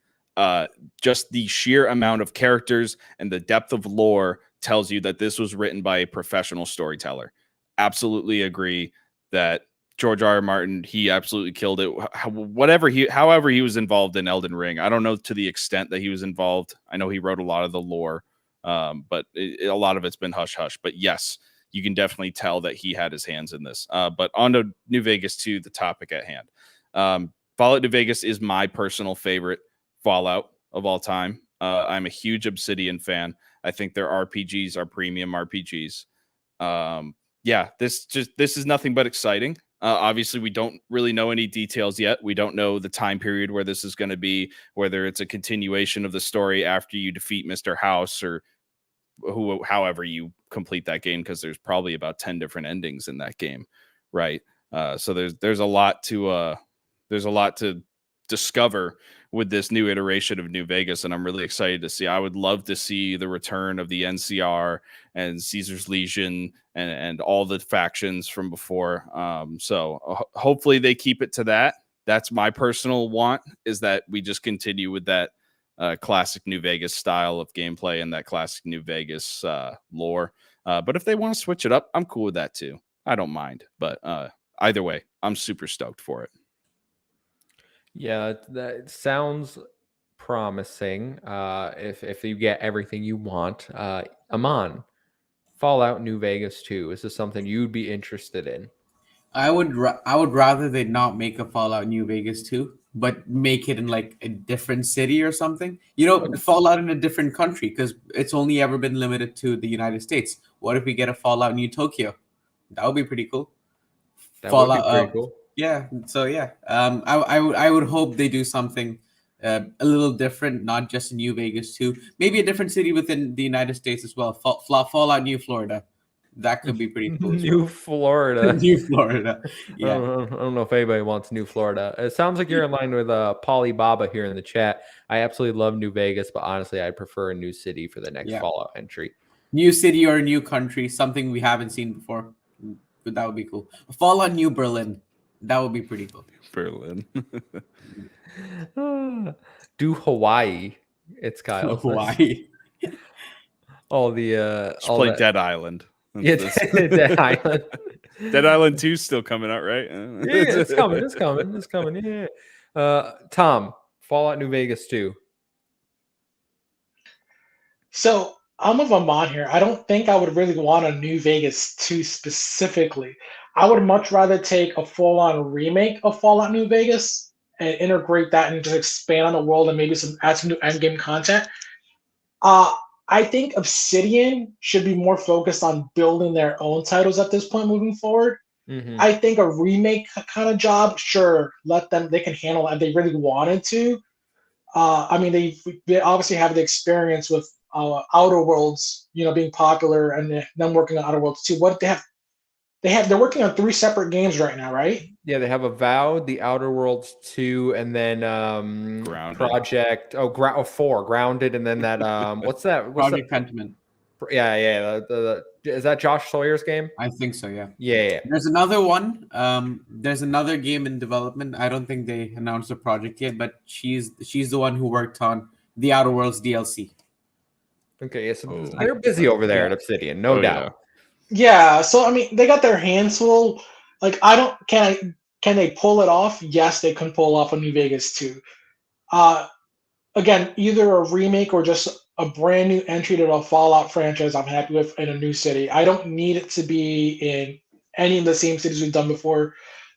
Just the sheer amount of characters and the depth of lore tells you that this was written by a professional storyteller. Absolutely agree that George R.R. Martin, he absolutely killed it. However he was involved in Elden Ring. I don't know to the extent that he was involved. I know he wrote a lot of the lore. But a lot of it's been hush hush. But yes, you can definitely tell that he had his hands in this. But on to New Vegas 2, the topic at hand. Fallout New Vegas is my personal favorite Fallout of all time. I'm a huge Obsidian fan. I think their RPGs are premium RPGs. This is nothing but exciting. Obviously, we don't really know any details yet. We don't know the time period where this is going to be, whether it's a continuation of the story after you defeat Mr. House or however you complete that game, because there's probably about 10 different endings in that game, right? So there's a lot to discover with this new iteration of New Vegas, and I'm really excited to see. I would love to see the return of the NCR and Caesar's Legion and all the factions from before. So hopefully they keep it to that. That's my personal want, is that we just continue with that classic New Vegas style of gameplay and that classic New Vegas lore. But if they want to switch it up, I'm cool with that too. I don't mind. But either way, I'm super stoked for it. Yeah, that sounds promising. If you get everything you want, Aman, Fallout New Vegas 2, is this something you'd be interested in? I would rather they not make a Fallout New Vegas 2, but make it in like a different city or something. Fallout in a different country, because it's only ever been limited to the United States. What if we get a Fallout New Tokyo? That would be pretty cool. That Fallout, would be pretty cool. Yeah. So yeah, I would hope they do something a little different, not just in New Vegas 2, maybe a different city within the United States as well. Fallout New Florida. That could be pretty cool. New Florida. New Florida. Yeah. I don't know if anybody wants New Florida. It sounds like you're in line with Polly Baba here in the chat. I absolutely love New Vegas, but honestly, I prefer a new city for the next Fallout entry. New city or a new country, something we haven't seen before. But that would be cool. Fallout New Berlin. That would be pretty cool. Berlin. Do Hawaii. It's Kyle. Hawaii. All the play Dead Island. Yeah, Dead Island. Dead Island 2 still coming out, right? Yeah, it's coming. Yeah. Tom, Fallout New Vegas 2. So I'm with Amon here. I don't think I would really want a New Vegas 2 specifically. I would much rather take a full-on remake of Fallout New Vegas and integrate that and just expand on the world and maybe add some new endgame content. I think Obsidian should be more focused on building their own titles at this point moving forward. Mm-hmm. I think a remake kind of job, sure, they can handle it if they really wanted to. I mean, they obviously have the experience with Outer Worlds, being popular, and them working on Outer Worlds too. What they have they're working on 3 separate games right now, right? Yeah, they have Avowed, The Outer Worlds 2, and then Grounded. Project 4, Grounded, and then that what's that? Project Pentiment. Yeah. Is that Josh Sawyer's game? I think so. Yeah. Yeah. There's another one. There's another game in development. I don't think they announced the project yet, but she's the one who worked on the Outer Worlds DLC. Okay, yeah, so Oh. they're busy over there Yeah. at Obsidian, no Oh, doubt. Yeah, so I mean, they got their hands full. Like, can they pull it off? Yes, they can pull off a New Vegas 2. Again, either a remake or just a brand new entry to the Fallout franchise I'm happy with in a new city. I don't need it to be in any of the same cities we've done before.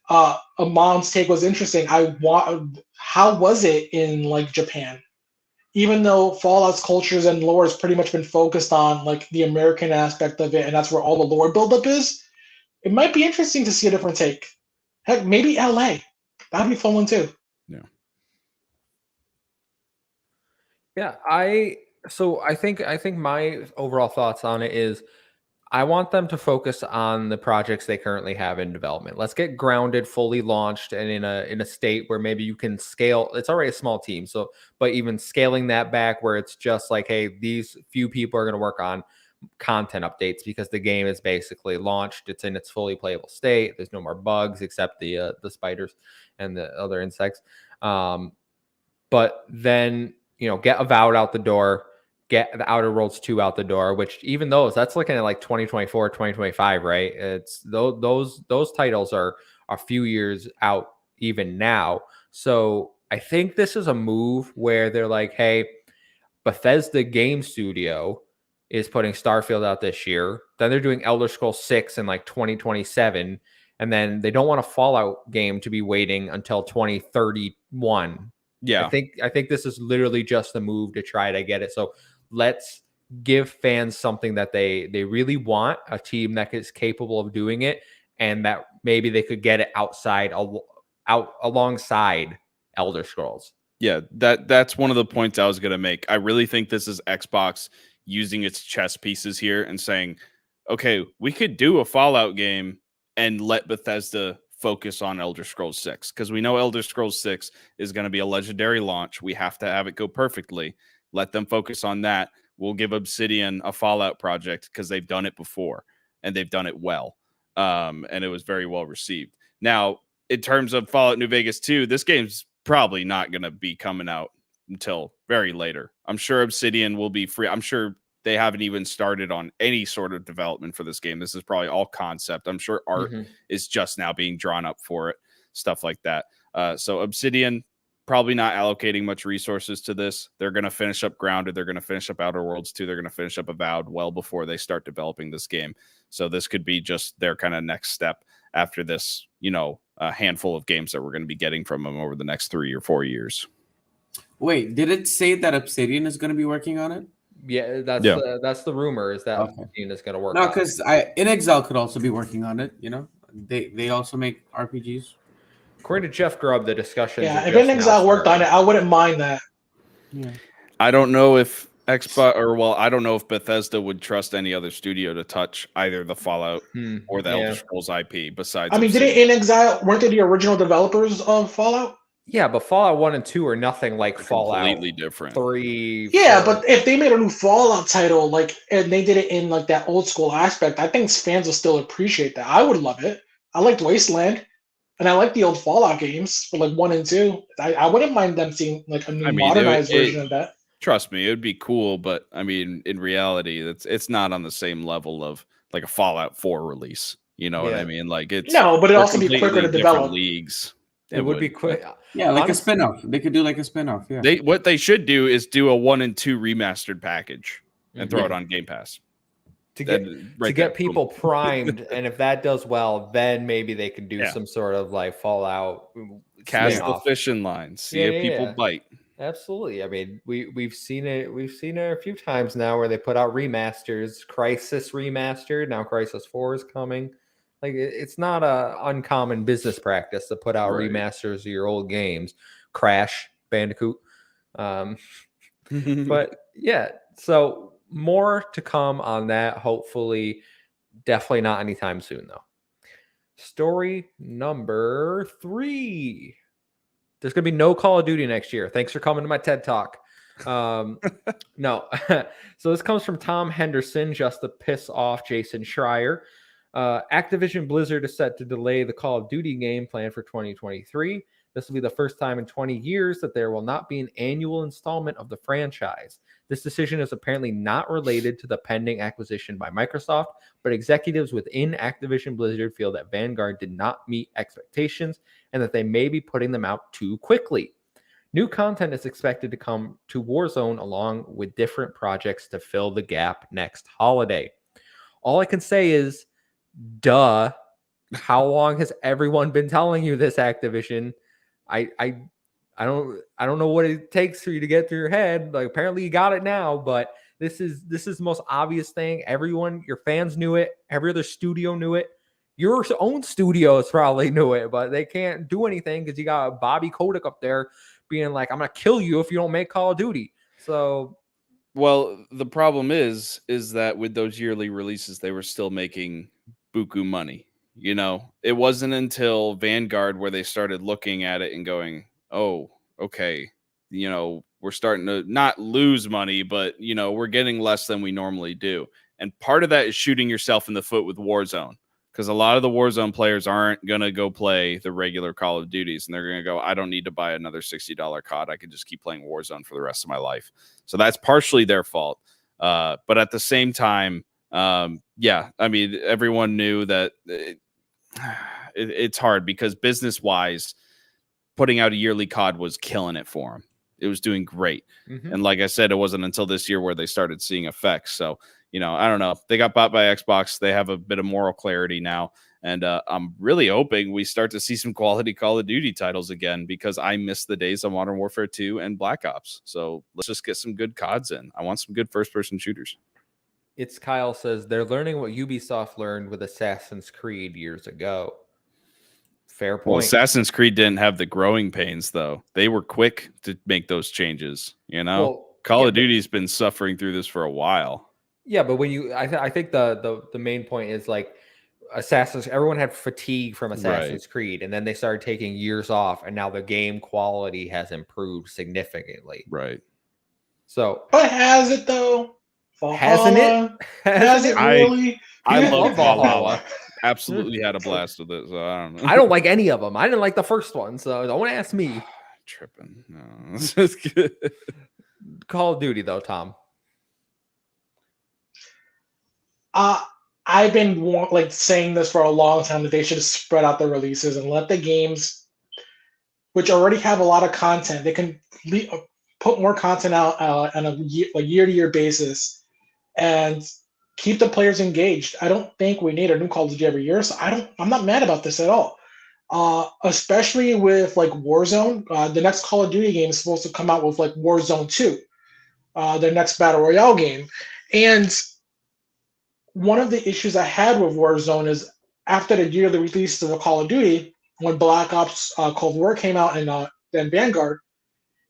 A mom's take was interesting. How was it in like Japan? Even though Fallout's cultures and lore has pretty much been focused on like the American aspect of it, and that's where all the lore buildup is, it might be interesting to see a different take. Heck, maybe LA. That'd be a fun one too. Yeah, I think my overall thoughts on it is I want them to focus on the projects they currently have in development. Let's get Grounded fully launched and in a state where maybe you can scale. It's already a small team, so but even scaling that back where it's just like, hey, these few people are going to work on content updates because the game is basically launched. It's in its fully playable state. There's no more bugs except the spiders and the other insects. But then get Avowed out the door. Get the Outer Worlds 2 out the door, which even that's looking at like 2024, 2025, right? It's those titles are a few years out even now. So I think this is a move where they're like, hey, Bethesda Game Studio is putting Starfield out this year. Then they're doing Elder Scrolls 6 in like 2027. And then they don't want a Fallout game to be waiting until 2031. Yeah. I think this is literally just a move to try to get it. So let's give fans something that they really want, a team that is capable of doing it, and that maybe they could get it out alongside Elder Scrolls. Yeah, that's one of the points I was going to make. I really think this is Xbox using its chess pieces here and saying, okay, we could do a Fallout game and let Bethesda focus on Elder Scrolls 6, because we know Elder Scrolls 6 is going to be a legendary launch. We have to have it go perfectly. Let them focus on that. We'll give Obsidian a Fallout project because they've done it before and they've done it well. And it was very well received. Now, in terms of Fallout New Vegas 2, this game's probably not going to be coming out until very later. I'm sure Obsidian will be free. I'm sure they haven't even started on any sort of development for this game. This is probably all concept. I'm sure art is just now being drawn up for it, stuff like that. So Obsidian probably not allocating much resources to this. They're going to finish up Grounded. They're going to finish up Outer Worlds 2. They're going to finish up Avowed well before they start developing this game. So this could be just their kind of next step after this, a handful of games that we're going to be getting from them over the next 3 or 4 years. Wait, did it say that Obsidian is going to be working on it? Yeah, that's the rumor, is that Obsidian is going to work. No, because InXile could also be working on it. They also make RPGs. According to Jeff Grubb, the discussion. Yeah, if InXile worked on it, I wouldn't mind that. Yeah. I don't know if I don't know if Bethesda would trust any other studio to touch either the Fallout or the Elder Scrolls IP besides. I mean, weren't they the original developers of Fallout? Yeah, but Fallout 1 and 2 are nothing like Fallout completely different. 3. Yeah, but if they made a new Fallout title, and they did it in that old school aspect, I think fans will still appreciate that. I would love it. I liked Wasteland, and I like the old Fallout games for 1 and 2. I wouldn't mind them seeing a new modernized version of that. Trust me, it would be cool, but I mean, in reality, it's not on the same level of a Fallout 4 release. You know what I mean? But it'd also be quicker to develop. Leagues. It would be quick. Yeah, a spin-off. They could do a spin-off. Yeah. What they should do is do a 1 and 2 remastered package and throw it on Game Pass to get people primed. And if that does well, then maybe they could do some sort of Fallout cast the fishing line, see if people bite. Absolutely. I mean, we've seen it. We've seen it a few times now where they put out remasters. Crisis remastered. Now Crisis 4 is coming. It's not a uncommon business practice to put out remasters of your old games. Crash Bandicoot. But yeah, so more to come on that. Hopefully, definitely not anytime soon though. Story number 3. There's going to be no Call of Duty next year. Thanks for coming to my TED Talk. No. So this comes from Tom Henderson, just to piss off Jason Schreier. Activision-Blizzard is set to delay the Call of Duty game planned for 2023. This will be the first time in 20 years that there will not be an annual installment of the franchise. This decision is apparently not related to the pending acquisition by Microsoft, but executives within Activision-Blizzard feel that Vanguard did not meet expectations and that they may be putting them out too quickly. New content is expected to come to Warzone along with different projects to fill the gap next holiday. All I can say is, duh. How long has everyone been telling you this, Activision? I don't know what it takes for you to get through your head. Like, apparently you got it now, but this is the most obvious thing. Everyone, your fans knew it. Every other studio knew it. Your own studios probably knew it, but they can't do anything because you got Bobby Kotick up there being like, I'm gonna kill you if you don't make Call of Duty. So, well, the problem is that with those yearly releases, they were still making buku money. You know, it wasn't until Vanguard where they started looking at it and going, oh, okay, you know, we're starting to not lose money, but, you know, we're getting less than we normally do. And part of that is shooting yourself in the foot with Warzone, because a lot of the Warzone players aren't going to go play the regular Call of Duties, and they're going to go, I don't need to buy another $60 COD. I can just keep playing Warzone for the rest of my life. So that's partially their fault. But at the same time, yeah, I mean, everyone knew that it's hard because business-wise, putting out a yearly COD was killing it for them. It was doing great. Mm-hmm. And like I said, it wasn't until this year where they started seeing effects. So, you know, I don't know. They got bought by Xbox. They have a bit of moral clarity now. And I'm really hoping we start to see some quality Call of Duty titles again, because I miss the days of Modern Warfare 2 and Black Ops. So let's just get some good CODs in. I want some good first-person shooters. It's Kyle says they're learning what Ubisoft learned with Assassin's Creed years ago. Fair point. Well, Assassin's Creed didn't have the growing pains, though. They were quick to make those changes. You know, well, Call of Duty's been suffering through this for a while. Yeah, but when you, I think the main point is like everyone had fatigue from Assassin's Creed, and then they started taking years off, and now the game quality has improved significantly. Right. So, but has it though? Hasn't it? Has it really? I love Valhalla. Absolutely had a blast with it. So I don't know. I don't like any of them. I didn't like the first one, so don't ask me. Tripping. No, it's just good. Call of Duty though, Tom. I've been like saying this for a long time that they should spread out the releases and let the games, which already have a lot of content, they can put more content out on a year-to-year basis and keep the players engaged. I don't think we need a new Call of Duty every year, so I'm not mad about this at all. Especially with like Warzone, the next Call of Duty game is supposed to come out with like Warzone 2, their next Battle Royale game. And one of the issues I had with Warzone is after the yearly release of Call of Duty, when Black Ops Cold War came out and then Vanguard,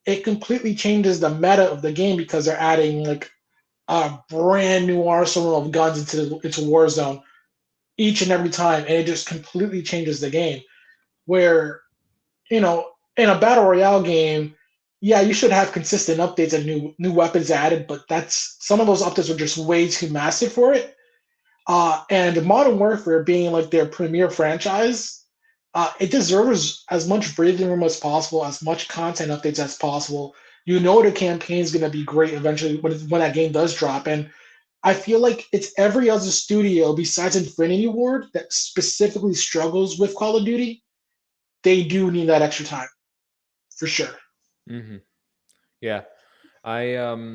it completely changes the meta of the game because they're adding like a brand new arsenal of guns into Warzone each and every time, and it just completely changes the game. Where, you know, in a battle royale game, yeah, you should have consistent updates and new weapons added, but some of those updates are just way too massive for it. And Modern Warfare being like their premier franchise, it deserves as much breathing room as possible, as much content updates as possible. You know the campaign is going to be great eventually when that game does drop. And I feel like it's every other studio besides Infinity Ward that specifically struggles with Call of Duty. They do need that extra time, for sure. Mm-hmm. Yeah. I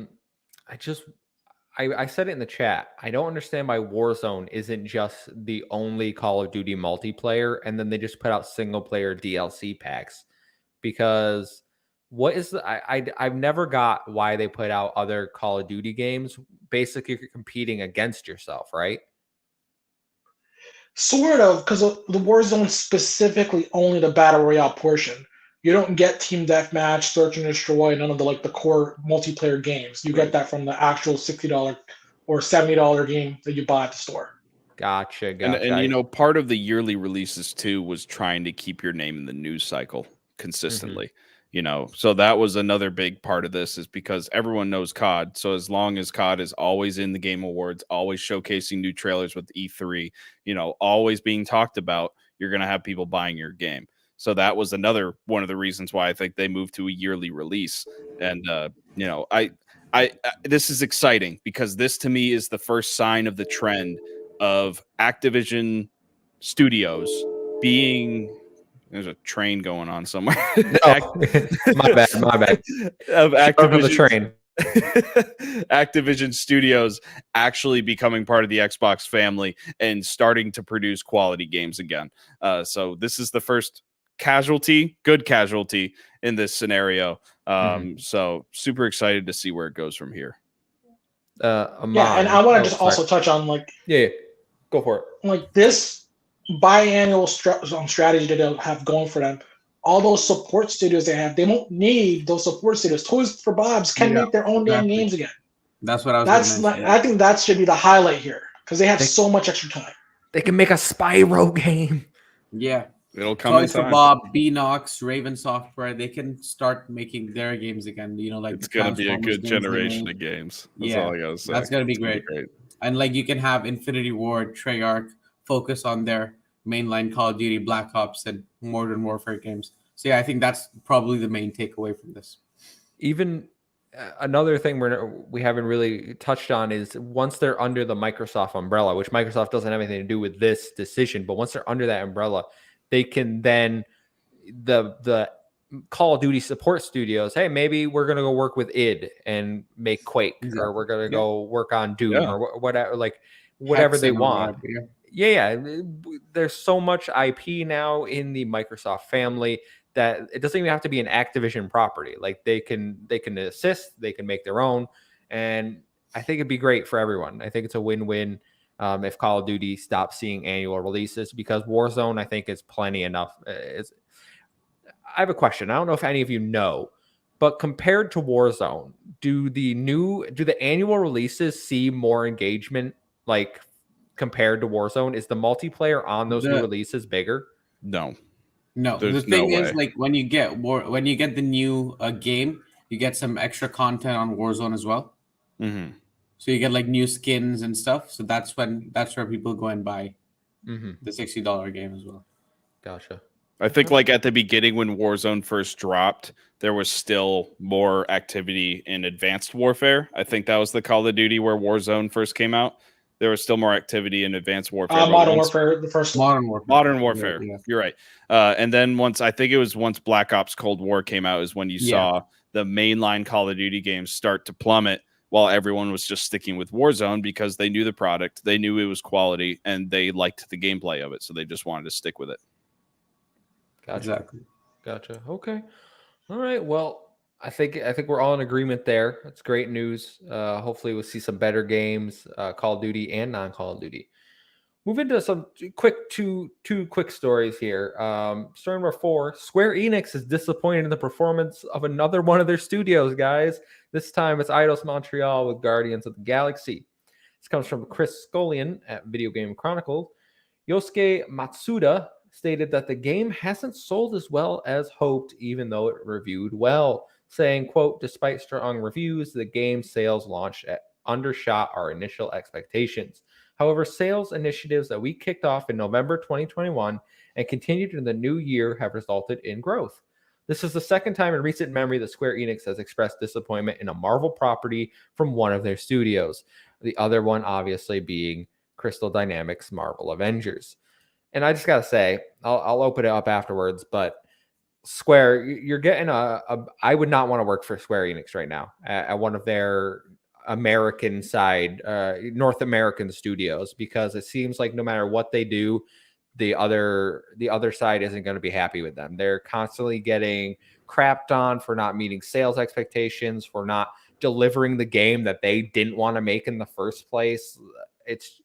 said it in the chat. I don't understand why Warzone isn't just the only Call of Duty multiplayer, and then they just put out single player DLC packs. Because what is I've never got why they put out other Call of Duty games. Basically, you're competing against yourself, right? Sort of, because the Warzone specifically only the battle royale portion. You don't get team deathmatch, search and destroy, none of the core multiplayer games. You get that from the actual $60 or $70 game that you buy at the store. Gotcha. And part of the yearly releases too was trying to keep your name in the news cycle consistently. So that was another big part of this, is because everyone knows COD. So as long as COD is always in the Game Awards, always showcasing new trailers with E3, always being talked about, you're going to have people buying your game. So that was another one of the reasons why I think they moved to a yearly release. And I this is exciting, because this to me is the first sign of the trend of Activision Studios being. There's a train going on somewhere. No, my bad. Of Activision the Activision, train. Activision Studios actually becoming part of the Xbox family and starting to produce quality games again. So this is the first good casualty in this scenario. So super excited to see where it goes from here. And I want to just also touch on yeah, go for it. Like this biannual strategy that they'll have going for them. All those support studios they have, they won't need those support studios. Toys for Bobs can make their own damn games again. That's what I was. I think that should be the highlight here, because they have so much extra time. They can make a Spyro game. Yeah, it'll come. Toys for Bob, Beanox, Raven Software, they can start making their games again. It's gonna be a good generation of games. That's all I gotta say. That's gonna be great. And you can have Infinity Ward, Treyarch focus on their mainline Call of Duty, Black Ops, and Modern Warfare games. So yeah, I think that's probably the main takeaway from this. Even another thing we haven't really touched on is, once they're under the Microsoft umbrella, which Microsoft doesn't have anything to do with this decision, but once they're under that umbrella, they can then the Call of Duty support studios, hey, maybe we're gonna go work with id and make Quake, or we're gonna go work on Doom, or whatever, whatever they want. There's so much IP now in the Microsoft family that it doesn't even have to be an Activision property. They can assist, they can make their own, and I think it'd be great for everyone. I think it's a win-win if Call of Duty stops seeing annual releases, because Warzone, I think, is plenty enough. I have a question. I don't know if any of you know, but compared to Warzone, do the annual releases see more engagement compared to Warzone? Is the multiplayer on those new releases bigger? No. The thing is, when you get the new game, you get some extra content on Warzone as well. So you get new skins and stuff. So that's where people go and buy the $60 game as well. Gotcha. I think at the beginning when Warzone first dropped, there was still more activity in Advanced Warfare. I think that was the Call of Duty where Warzone first came out. There was still more activity in Advanced Warfare. Modern Warfare, the first Modern Warfare. Modern Warfare. Yeah. You're right. And then once Black Ops Cold War came out is when you saw the mainline Call of Duty games start to plummet, while everyone was just sticking with Warzone because they knew the product, they knew it was quality, and they liked the gameplay of it, so they just wanted to stick with it. Gotcha. Exactly. Gotcha. Okay. All right. Well, I think we're all in agreement there. That's great news. Hopefully we'll see some better games, Call of Duty and non-Call of Duty. Move into some two quick stories here. Story number 4, Square Enix is disappointed in the performance of another one of their studios, guys. This time it's Eidos Montreal with Guardians of the Galaxy. This comes from Chris Scullion at Video Game Chronicles. Yosuke Matsuda stated that the game hasn't sold as well as hoped, even though it reviewed well, saying, quote, despite strong reviews, the game sales launch undershot our initial expectations. However, sales initiatives that we kicked off in November 2021 and continued in the new year have resulted in growth. This is the second time in recent memory that Square Enix has expressed disappointment in a Marvel property from one of their studios. The other one obviously being Crystal Dynamics' Marvel Avengers. And I just got to say, I'll open it up afterwards, but Square, you're getting I would not want to work for Square Enix right now at one of their American side, North American studios, because it seems like no matter what they do, the other side isn't going to be happy with them. They're constantly getting crapped on for not meeting sales expectations, for not delivering the game that they didn't want to make in the first place. It's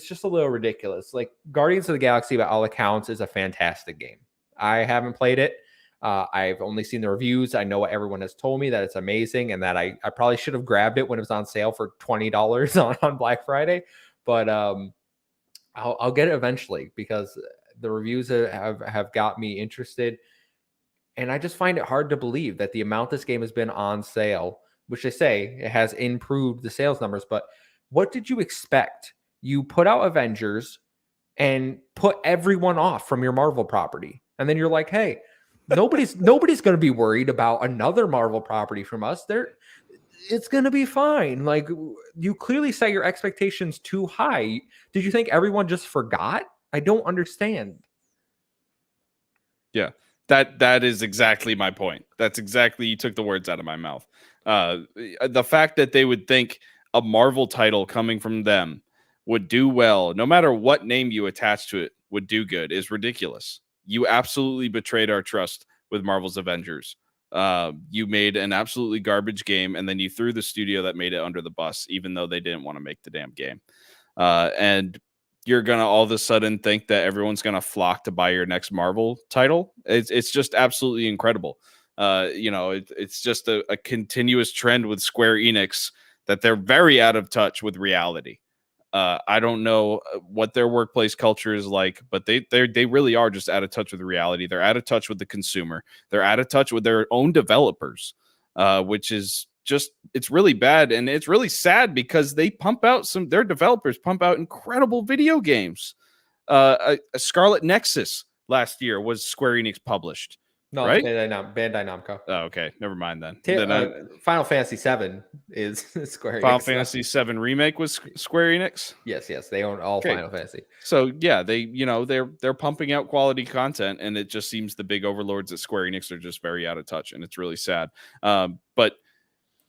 just a little ridiculous. Like, Guardians of the Galaxy, by all accounts, is a fantastic game. I haven't played it. I've only seen the reviews. I know what everyone has told me, that it's amazing, and that I probably should have grabbed it when it was on sale for $20 on Black Friday. But I'll get it eventually because the reviews have got me interested. And I just find it hard to believe that the amount this game has been on sale, which they say it has improved the sales numbers, but what did you expect? You put out Avengers and put everyone off from your Marvel property. And then you're like, hey, nobody's going to be worried about another Marvel property from us. It's going to be fine. Like, you clearly set your expectations too high. Did you think everyone just forgot? I don't understand. Yeah. That is exactly my point. That's exactly, you took the words out of my mouth. The fact that they would think a Marvel title coming from them would do well, no matter what name you attach to it, would do good is ridiculous. You absolutely betrayed our trust with Marvel's Avengers. You made an absolutely garbage game, and then you threw the studio that made it under the bus, even though they didn't want to make the damn game. And you're gonna all of a sudden think that everyone's gonna flock to buy your next Marvel title. It's just absolutely incredible. It's just a continuous trend with Square Enix that they're very out of touch with reality. I don't know what their workplace culture is like, but they really are just out of touch with reality. They're out of touch with the consumer. They're out of touch with their own developers, which is just, it's really bad. And it's really sad because their developers pump out incredible video games. A Scarlet Nexus last year was Square Enix published. No, right? It's Bandai Namco. Oh, okay. Never mind then. Final Fantasy VII is Square Enix. Final Fantasy VII Remake was Square Enix? Yes. They own all Final Fantasy. So yeah, they're pumping out quality content, and it just seems the big overlords at Square Enix are just very out of touch, and it's really sad. But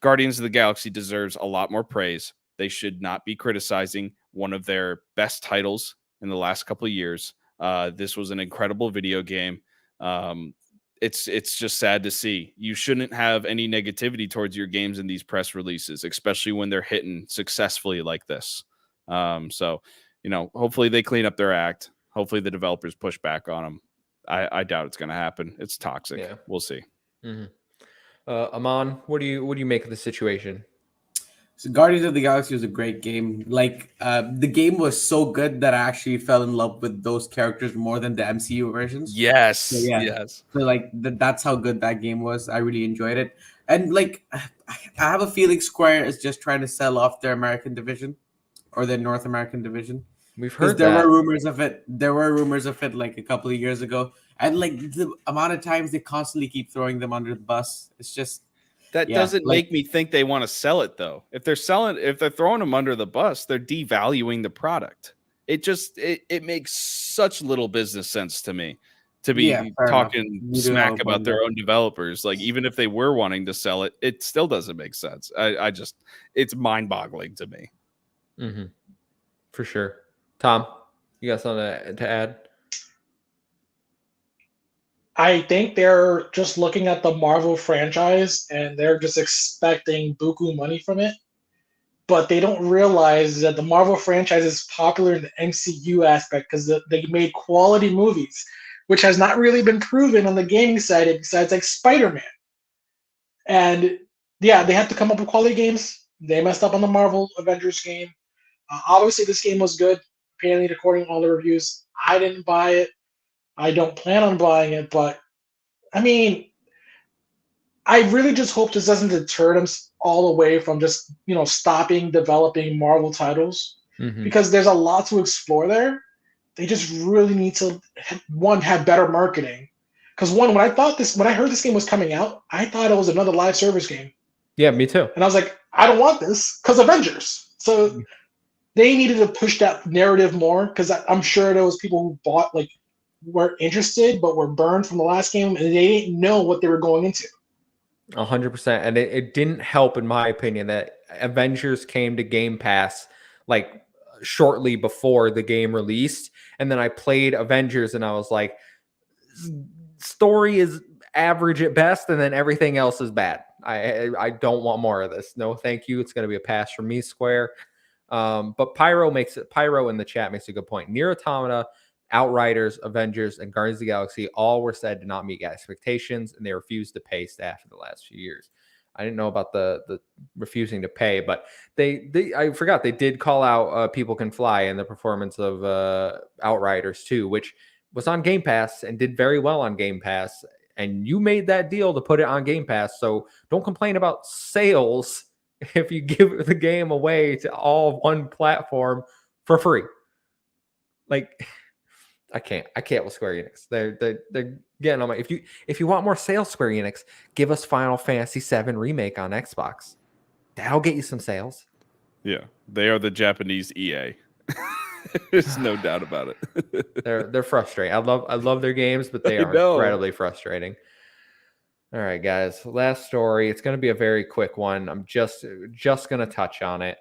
Guardians of the Galaxy deserves a lot more praise. They should not be criticizing one of their best titles in the last couple of years. This was an incredible video game. It's just sad to see. You shouldn't have any negativity towards your games in these press releases, especially when they're hitting successfully like this. So, hopefully they clean up their act. Hopefully the developers push back on them. I doubt it's going to happen. It's toxic. Yeah. We'll see. Mm-hmm. Aman, what do you make of the situation? So Guardians of the Galaxy was a great game. Like, the game was so good that I actually fell in love with those characters more than the MCU versions. Yes. So, yeah. Yes. So like that's how good that game was. I really enjoyed it. And like, I have a feeling Square is just trying to sell off their American division or their North American division. We've heard there were rumors of it. There were rumors of it like a couple of years ago. And like the amount of times they constantly keep throwing them under the bus. It's just, that doesn't make me think they want to sell it though. If they're throwing them under the bus, they're devaluing the product. It makes such little business sense to me to be talking smack about their own developers. Like, even if they were wanting to sell it, it still doesn't make sense. It's mind boggling to me. Mm-hmm. For sure. Tom, you got something to add? I think they're just looking at the Marvel franchise and they're just expecting buku money from it. But they don't realize that the Marvel franchise is popular in the MCU aspect because they made quality movies, which has not really been proven on the gaming side besides like Spider-Man. And yeah, they have to come up with quality games. They messed up on the Marvel Avengers game. Obviously, this game was good, apparently, according to all the reviews. I didn't buy it. I don't plan on buying it, but I mean, I really just hope this doesn't deter them all away from just, stopping developing Marvel titles, because there's a lot to explore there. They just really need to, have better marketing. Because when I heard this game was coming out, I thought it was another live service game. Yeah, me too. And I was like, I don't want this because Avengers. So they needed to push that narrative more, because I'm sure there was people who bought, were interested but were burned from the last game and they didn't know what they were going into. 100%. And it didn't help, in my opinion, that Avengers came to Game Pass shortly before the game released, and then I played Avengers and I was like, story is average at best, and then everything else is bad. I don't want more of this. No, thank you. It's going to be a pass from me, Square. But Pyro in the chat makes a good point. Nier Automata, Outriders, Avengers, and Guardians of the Galaxy all were said to not meet expectations, and they refused to pay staff for the last few years. I didn't know about the refusing to pay, but I forgot they did call out People Can Fly in the performance of Outriders 2, which was on Game Pass and did very well on Game Pass. And you made that deal to put it on Game Pass, so don't complain about sales if you give the game away to all one platform for free. Like, I can't with Square Enix. They're getting on my. If you want more sales, Square Enix, give us Final Fantasy VII Remake on Xbox. That'll get you some sales. Yeah, they are the Japanese EA. There's no doubt about it. They're frustrating. I love their games, but they are incredibly frustrating. All right, guys. Last story. It's going to be a very quick one. I'm just going to touch on it.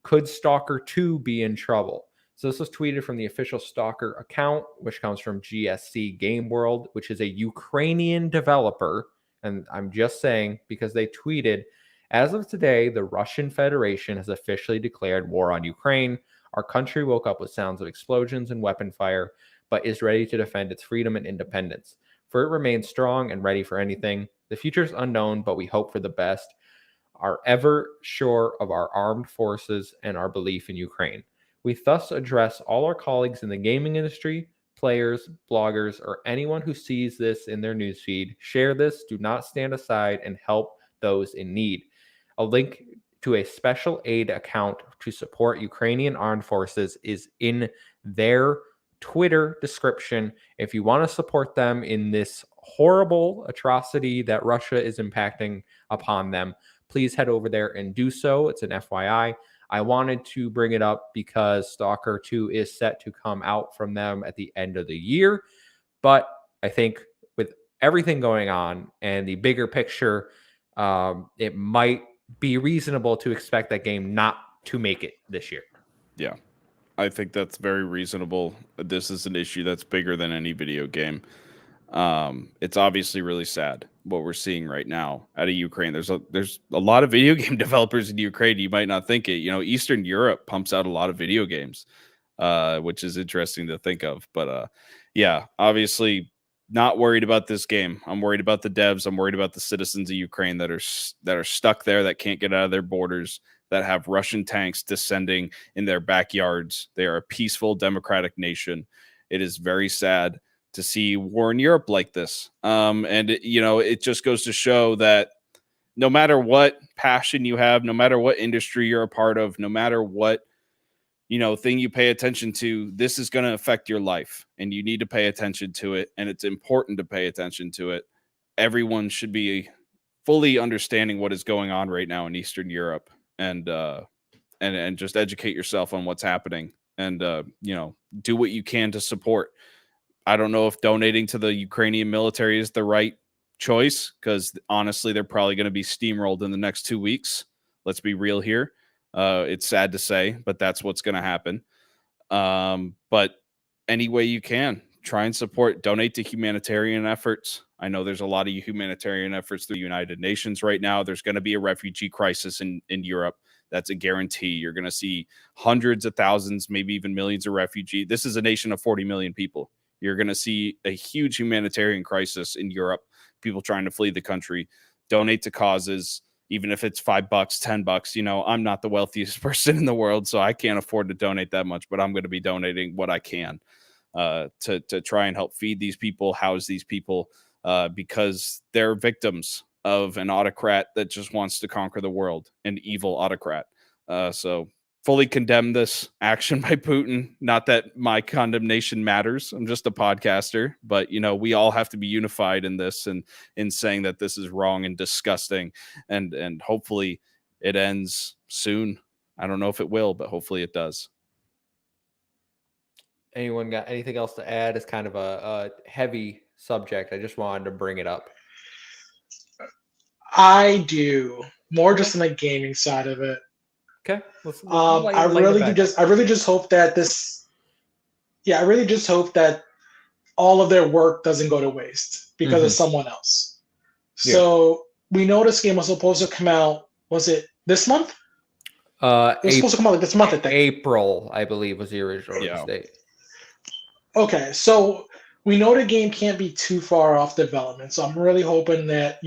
Could Stalker 2 be in trouble? So this was tweeted from the official Stalker account, which comes from GSC Game World, which is a Ukrainian developer. And I'm just saying because they tweeted, as of today, the Russian Federation has officially declared war on Ukraine. Our country woke up with sounds of explosions and weapon fire, but is ready to defend its freedom and independence. For it remains strong and ready for anything. The future is unknown, but we hope for the best. Are ever sure of our armed forces and our belief in Ukraine. We thus address all our colleagues in the gaming industry, players, bloggers, or anyone who sees this in their newsfeed. Share this, do not stand aside, and help those in need. A link to a special aid account to support Ukrainian armed forces is in their Twitter description. If you want to support them in this horrible atrocity that Russia is impacting upon them, please head over there and do so. It's an FYI. I wanted to bring it up because Stalker 2 is set to come out from them at the end of the year. But I think with everything going on and the bigger picture, it might be reasonable to expect that game not to make it this year. Yeah, I think that's very reasonable. This is an issue that's bigger than any video game. It's obviously really sad what we're seeing right now out of Ukraine. There's a lot of video game developers in Ukraine. You might not think it. You know, Eastern Europe pumps out a lot of video games, which is interesting to think of. But yeah, obviously not worried about this game. I'm worried about the devs. I'm worried about the citizens of Ukraine that are stuck there, that can't get out of their borders, that have Russian tanks descending in their backyards. They are a peaceful, democratic nation. It is very sad to see war in Europe like this. It just goes to show that no matter what passion you have, no matter what industry you're a part of, no matter what, thing you pay attention to, this is going to affect your life and you need to pay attention to it. And it's important to pay attention to it. Everyone should be fully understanding what is going on right now in Eastern Europe and just educate yourself on what's happening and, do what you can to support. I don't know if donating to the Ukrainian military is the right choice because honestly, they're probably going to be steamrolled in the next 2 weeks. Let's be real here. It's sad to say, but that's what's going to happen. But any way you can, try and support, donate to humanitarian efforts. I know there's a lot of humanitarian efforts through the United Nations right now. There's going to be a refugee crisis in Europe. That's a guarantee. You're going to see hundreds of thousands, maybe even millions of refugees. This is a nation of 40 million people. You're going to see a huge humanitarian crisis in Europe, people trying to flee the country. Donate to causes, even if it's $5, $10. I'm not the wealthiest person in the world, so I can't afford to donate that much, but I'm going to be donating what I can to try and help feed these people, house these people, because they're victims of an autocrat that just wants to conquer the world, an evil autocrat. So fully condemn this action by Putin. Not that my condemnation matters. I'm just a podcaster, but we all have to be unified in this and in saying that this is wrong and disgusting, and hopefully it ends soon. I don't know if it will, but hopefully it does. Anyone got anything else to add? It's kind of a heavy subject. I just wanted to bring it up. I do more just on the gaming side of it. Okay. I really just hope that I really just hope that all of their work doesn't go to waste because of someone else. Yeah. So we know this game was supposed to come out. Was it this month? It was supposed to come out like this month, I think. April, I believe, was the original release date. Okay, so we know the game can't be too far off development. So I'm really hoping that,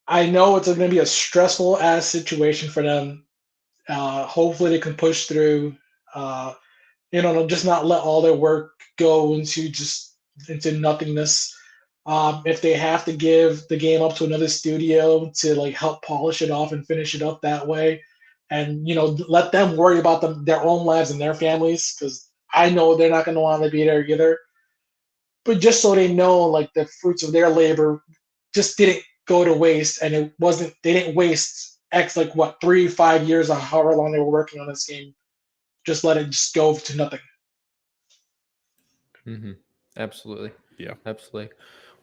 I know it's going to be a stressful ass situation for them. Hopefully, they can push through. Just not let all their work go into nothingness. If they have to give the game up to another studio to like help polish it off and finish it up that way, and let them worry about their own lives and their families, because I know they're not going to want to be there either. But just so they know, like the fruits of their labor just didn't go to waste, and they didn't waste 3-5 years or however long they were working on this game. Just let it just go to nothing. Mm-hmm. Absolutely. Yeah. Absolutely.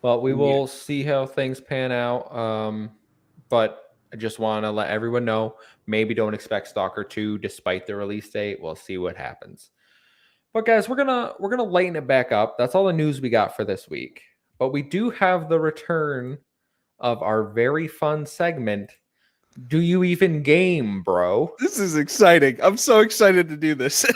Well, we will see how things pan out. But I just want to let everyone know, maybe don't expect Stalker 2 despite the release date. We'll see what happens. But guys, we're gonna lighten it back up. That's all the news we got for this week. But we do have the return of our very fun segment. Do you even game, bro? This is exciting. I'm so excited to do this.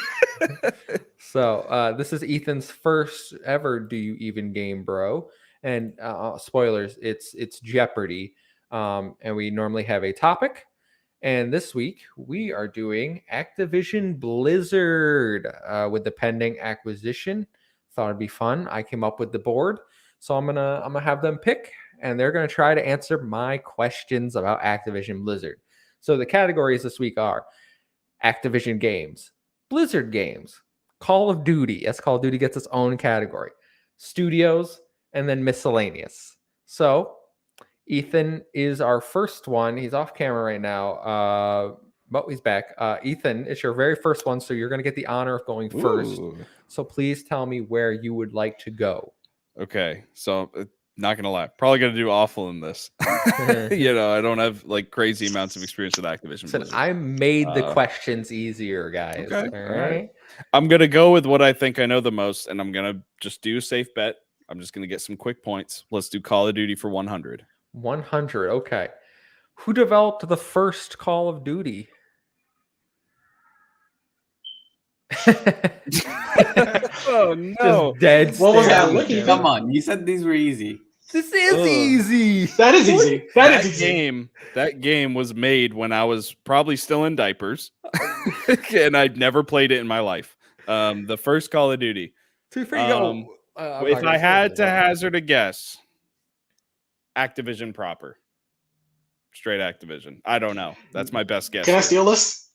So this is Ethan's first ever Do You Even Game, bro? And spoilers, it's Jeopardy. And we normally have a topic. And this week we are doing Activision-Blizzard with the pending acquisition. Thought it'd be fun. I came up with the board, so I'm gonna have them pick, and they're gonna try to answer my questions about Activision-Blizzard. So the categories this week are Activision games, Blizzard games, Call of Duty, as Call of Duty gets its own category, studios, and then miscellaneous. So Ethan is our first one. He's off camera right now, but he's back. Ethan, it's your very first one, so you're going to get the honor of going first. Ooh. So please tell me where you would like to go. Okay, so not gonna lie, probably gonna do awful in this. I don't have like crazy amounts of experience with Activision. Listen, Blizzard. I made the questions easier, guys. Okay, All right. I'm gonna go with what I think I know the most, and I'm gonna just do a safe bet. I'm just gonna get some quick points. Let's do Call of Duty for 100. 100. Okay. Who developed the first Call of Duty? Oh no! Just dead. What was that staring looking at him. Come on, you said these were easy. This is Ugh. easy. That is easy. That is easy. That game was made when I was probably still in diapers, and I'd never played it in my life. The first Call of Duty. To be fair, you go, I'm If not gonna I say had this, to but- hazard a guess, Activision proper, straight Activision. I don't know. That's my best guess. Can I steal this?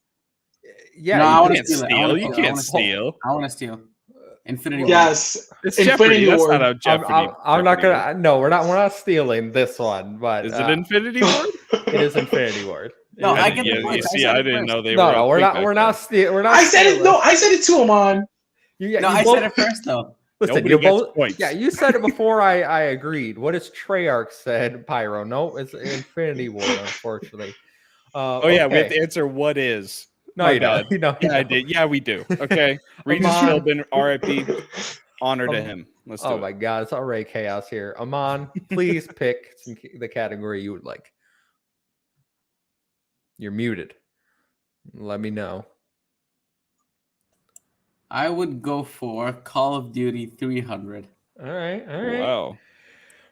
Yeah, No, I you wanna can't steal it. I steal. wanna You steal. can't steal. I want to steal. Infinity War. Yes. It's Infinity Jeopardy. That's Ward. not how Jeopardy. I'm not Jeopardy gonna. No, we're not stealing this one. But Is it Infinity Ward? it is Infinity Ward. No, It is I Infinity get the Ward. You points. see, I didn't know they were. No, we're not. big We're back not stealing. We're not. I said it. stealing. No, I said it to him on. I said it first though. Listen, Nobody you gets both. points. Yeah, you said it before I agreed. What has Treyarch said, Pyro? No, it's Infinity Ward, unfortunately. Oh yeah, we have okay. to answer what is. No, My you don't. bad. No, Yeah, I did. Yeah, we do. Okay. Regis Amon. Philbin, R.I.P. Honor to him. Let's do Oh it. my God, it's already chaos here. Amon, please pick the category you would like. You're muted. Let me know. I would go for Call of Duty 300. All right, all right. Wow.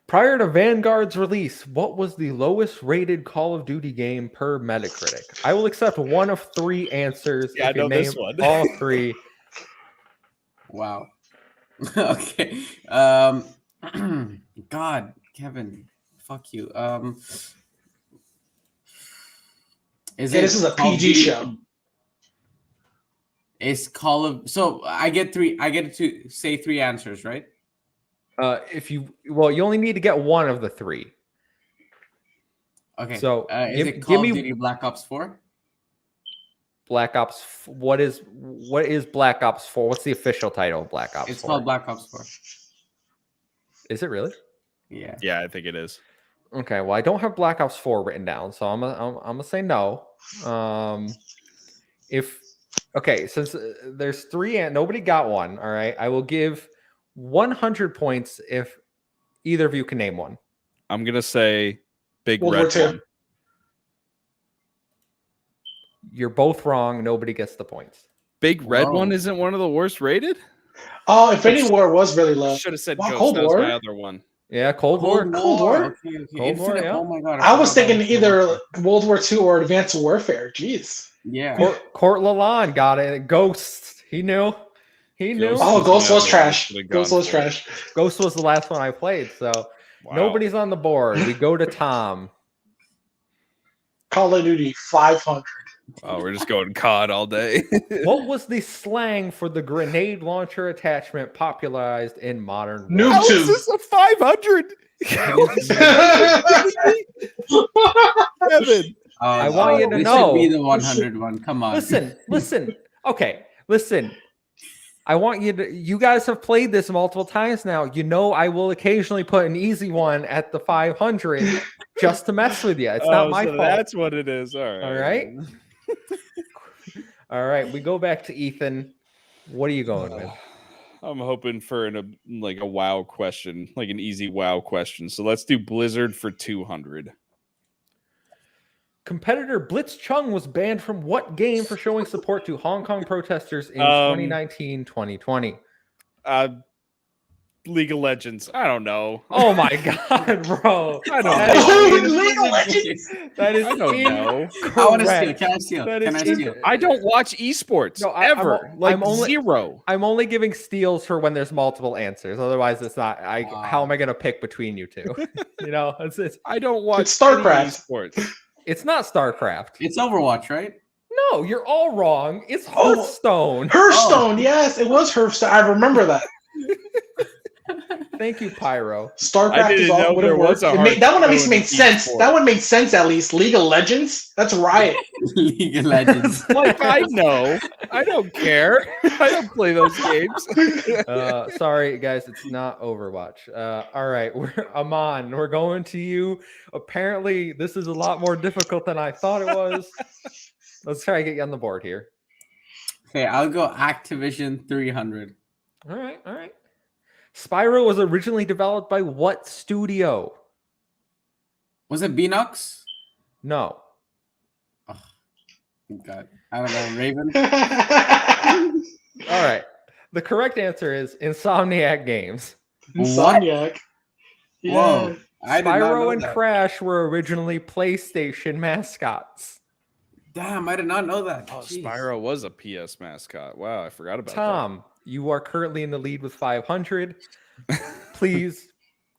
Prior to Vanguard's release, what was the lowest rated Call of Duty game per Metacritic? I will accept one of three answers. Yeah, if I you know name this one. all three. Wow. Okay. God, Kevin, fuck you. This is a Call of PG Duty- show. Is Call of so I get to say three answers, right? You only need to get one of the three. Okay. So, is give- it give Call me- of Duty Black Ops 4? Black Ops. What is Black Ops 4? What's the official title of Black Ops? It's 4? called Black Ops 4. Is it really? Yeah. Yeah, I think it is. Okay, well, I don't have Black Ops 4 written down, so I'm gonna say no. Since there's three and nobody got one, all right, I will give 100 points if either of you can name one. I'm gonna say Big World War Red II. one. You're both wrong. Nobody gets the points. Big Red Whoa. one isn't one of the worst rated. Oh, Infinity War was really low. Should have said Wow, Ghost. Cold That was War? my other one. Yeah, Cold War. Cold War? Okay. Cold War, Infinite. yeah. Oh my god. I was forgot about thinking Infinite either Warfare. World War II or Advanced Warfare. Jeez. Yeah. Court Lalonde got it. Ghost. He knew. He knew. Ghost. Oh, Ghost was another one I trash. should've gone Ghost was for. trash. Ghost was the last one I played, so Wow. nobody's on the board. We go to Tom. Call of Duty 500. Oh, we're just going COD all day. What was the slang for the grenade launcher attachment popularized in modern Noob warfare? How tube. is this a 500? Evan. I want you to this know. should be the 100 one. Come on. Listen. Okay, listen. I want you to. You guys have played this multiple times now. You know I will occasionally put an easy one at the 500 just to mess with you. It's not my fault. That's what it is. All right. All right. All right. We go back to Ethan. What are you going with? I'm hoping for a WoW question, like an easy WoW question. So let's do Blizzard for 200. Competitor Blitz Chung was banned from what game for showing support to Hong Kong protesters in 2019-2020? League of Legends. I don't know. Oh my god, bro! I don't That know. is- League of Legends. That is I don't know. I want to steal. incorrect. Can I steal? That Can I is steal? I don't watch esports No, I'm ever. only- zero. I'm only giving steals for when there's multiple answers. Otherwise, it's not. Wow. How am I going to pick between you two? It's I don't watch It's StarCraft. any esports. it's not StarCraft. It's Overwatch, right? No, you're all wrong. It's Oh. Hearthstone. Hearthstone, yes, it was Hearthstone. I remember that. Thank you, Pyro. I StarCraft didn't is know all there wouldn't was work. a That one at least Hearthstone made sense. esport. That one made sense at least. League of Legends, that's Riot. League of Legends. Like I know. I don't care. I don't play those games. Sorry, guys, it's not Overwatch. All right, Aman, we're going to you. Apparently, this is a lot more difficult than I thought it was. Let's try to get you on the board here. Okay, I'll go Activision 300. All right. Spyro was originally developed by what studio? Was it Beanox? No. God, I don't know. Raven. All right. The correct answer is Insomniac Games. Insomniac. Yeah. Whoa. I did not know Spyro and that. Crash were originally PlayStation mascots. Damn, I did not know that. Oh, Jeez. Spyro was a PS mascot. Wow, I forgot about Tom, you are currently in the lead with 500. Please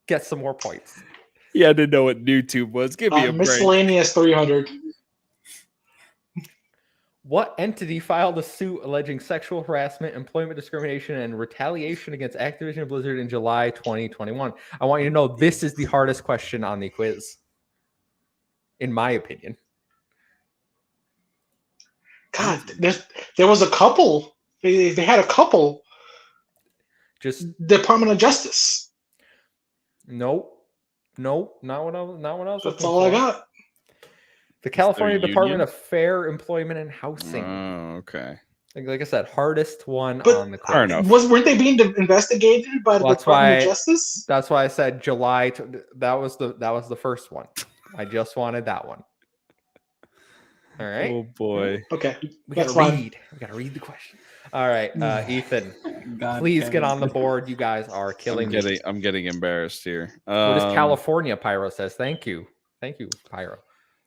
get some more points. that. Yeah, I didn't know what YouTube was. Give me a break. Miscellaneous 300. What entity filed a suit alleging sexual harassment, employment discrimination, and retaliation against Activision Blizzard in July 2021? I want you to know this is the hardest question on the quiz, in my opinion. God, there was a couple. They had a couple. Just Department of Justice. nope, not what I was. That's looking all I for. got. The California Their Department union? of Fair Employment and Housing. Oh, okay. Like I said, hardest one But- on the quiz. Fair enough. Weren't they being investigated by the Well, that's Department of why- Justice? That's why I said July. That was the first one. I just wanted that one. All right. Oh boy. Okay. We gotta That's fine. read. We gotta read the question. All right, Ethan, God, please get Kevin. on the board. You guys are killing me. I'm getting embarrassed here. What is California? Pyro says. Thank you, Pyro.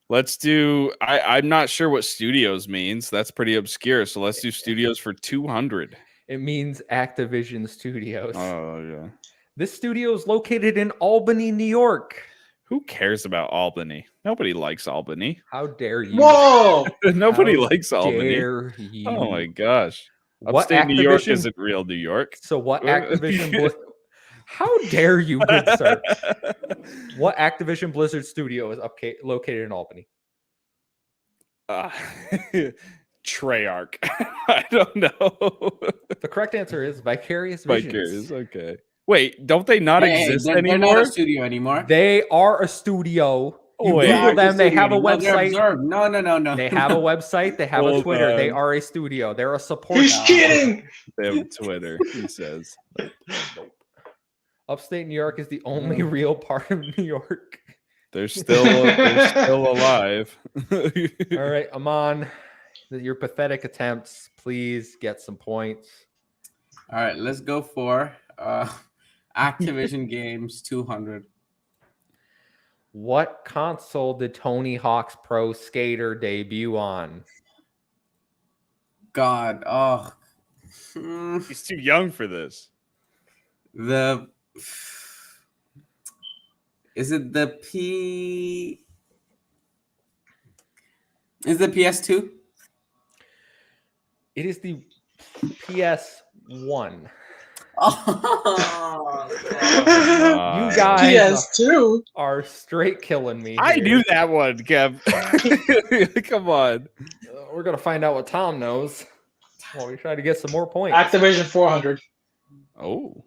Let's do. I'm not sure what studios means. That's pretty obscure. So let's do studios for 200. It means Activision Studios. Oh yeah. This studio is located in Albany, New York. Who cares about Albany? Nobody likes Albany. How dare you? Whoa! Nobody How likes Albany. Dare you? Oh my gosh. What Upstate New York Activision- isn't real New York. So what Activision? How dare you, good sir? What Activision Blizzard studio is located in Albany? Treyarch. I don't know. The correct answer is Vicarious Visions. Vicarious. Okay. Wait, don't they not Hey, exist they're anymore? not a studio anymore. They are a studio. You Wait. Google aren't them. They have a studio. No, they're website. observed. No. They have a website. They have a Hold Twitter. They on. are a studio. They're a support. He's cheating. They have Twitter, he says. Upstate New York is the only real part of New York. They're still alive. All right, Aman, your pathetic attempts. Please get some points. All right, let's go for Activision Games 200. What console did Tony Hawk's Pro Skater debut on? God, oh, Hmm, He's too young for this. the is it the P? Is the PS2? It is the PS1. Oh, You guys PS2. are straight killing me. I here. knew that one, Kev. Come on. We're gonna find out what Tom knows. Well, we try to get some more points. Activision 400. Oh.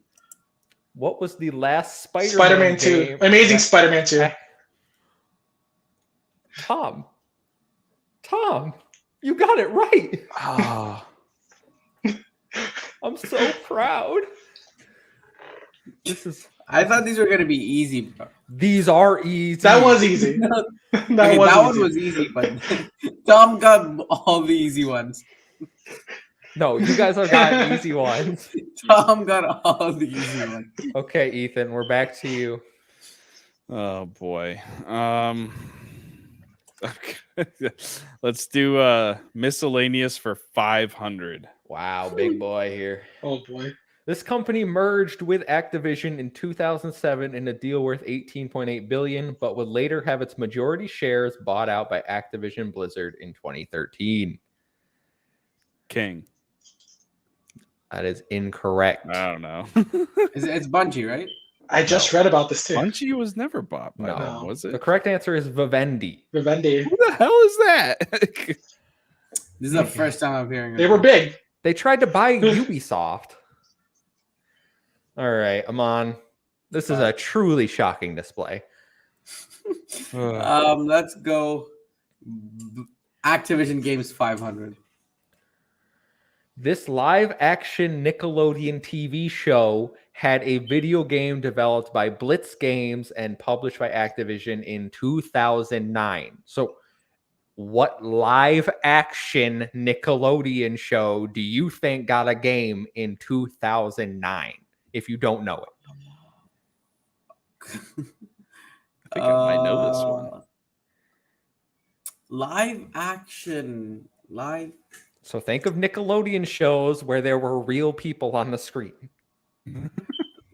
What was the last Spider-Man 2. game Amazing that- Spider-Man 2. Tom, you got it right. Ah. I'm so proud. This is. I thought these were gonna be easy. Bro. These are easy. That was easy. Okay, that was that easy. one was easy, but Tom got all the easy ones. No, you guys have gotten easy ones. Tom got all the easy ones. Okay, Ethan, we're back to you. Oh boy. Okay. Let's do miscellaneous for 500. Wow, big boy here. Oh boy. This company merged with Activision in 2007 in a deal worth $18.8 billion, but would later have its majority shares bought out by Activision-Blizzard in 2013. King. That is incorrect. I don't know. It's Bungie, right? I just read about this too. Bungie was never bought by No. them, was The it? correct answer is Vivendi. Vivendi. Who the hell is that? This is the first time I'm hearing. They were big. They tried to buy Ubisoft. All right, Aman. This is a truly shocking display. Let's go. Activision Games 500. This live-action Nickelodeon TV show had a video game developed by Blitz Games and published by Activision in 2009. So, what live-action Nickelodeon show do you think got a game in 2009? If you don't know it, I think I might know this one. Live action. Live. so think of Nickelodeon shows where there were real people on the screen.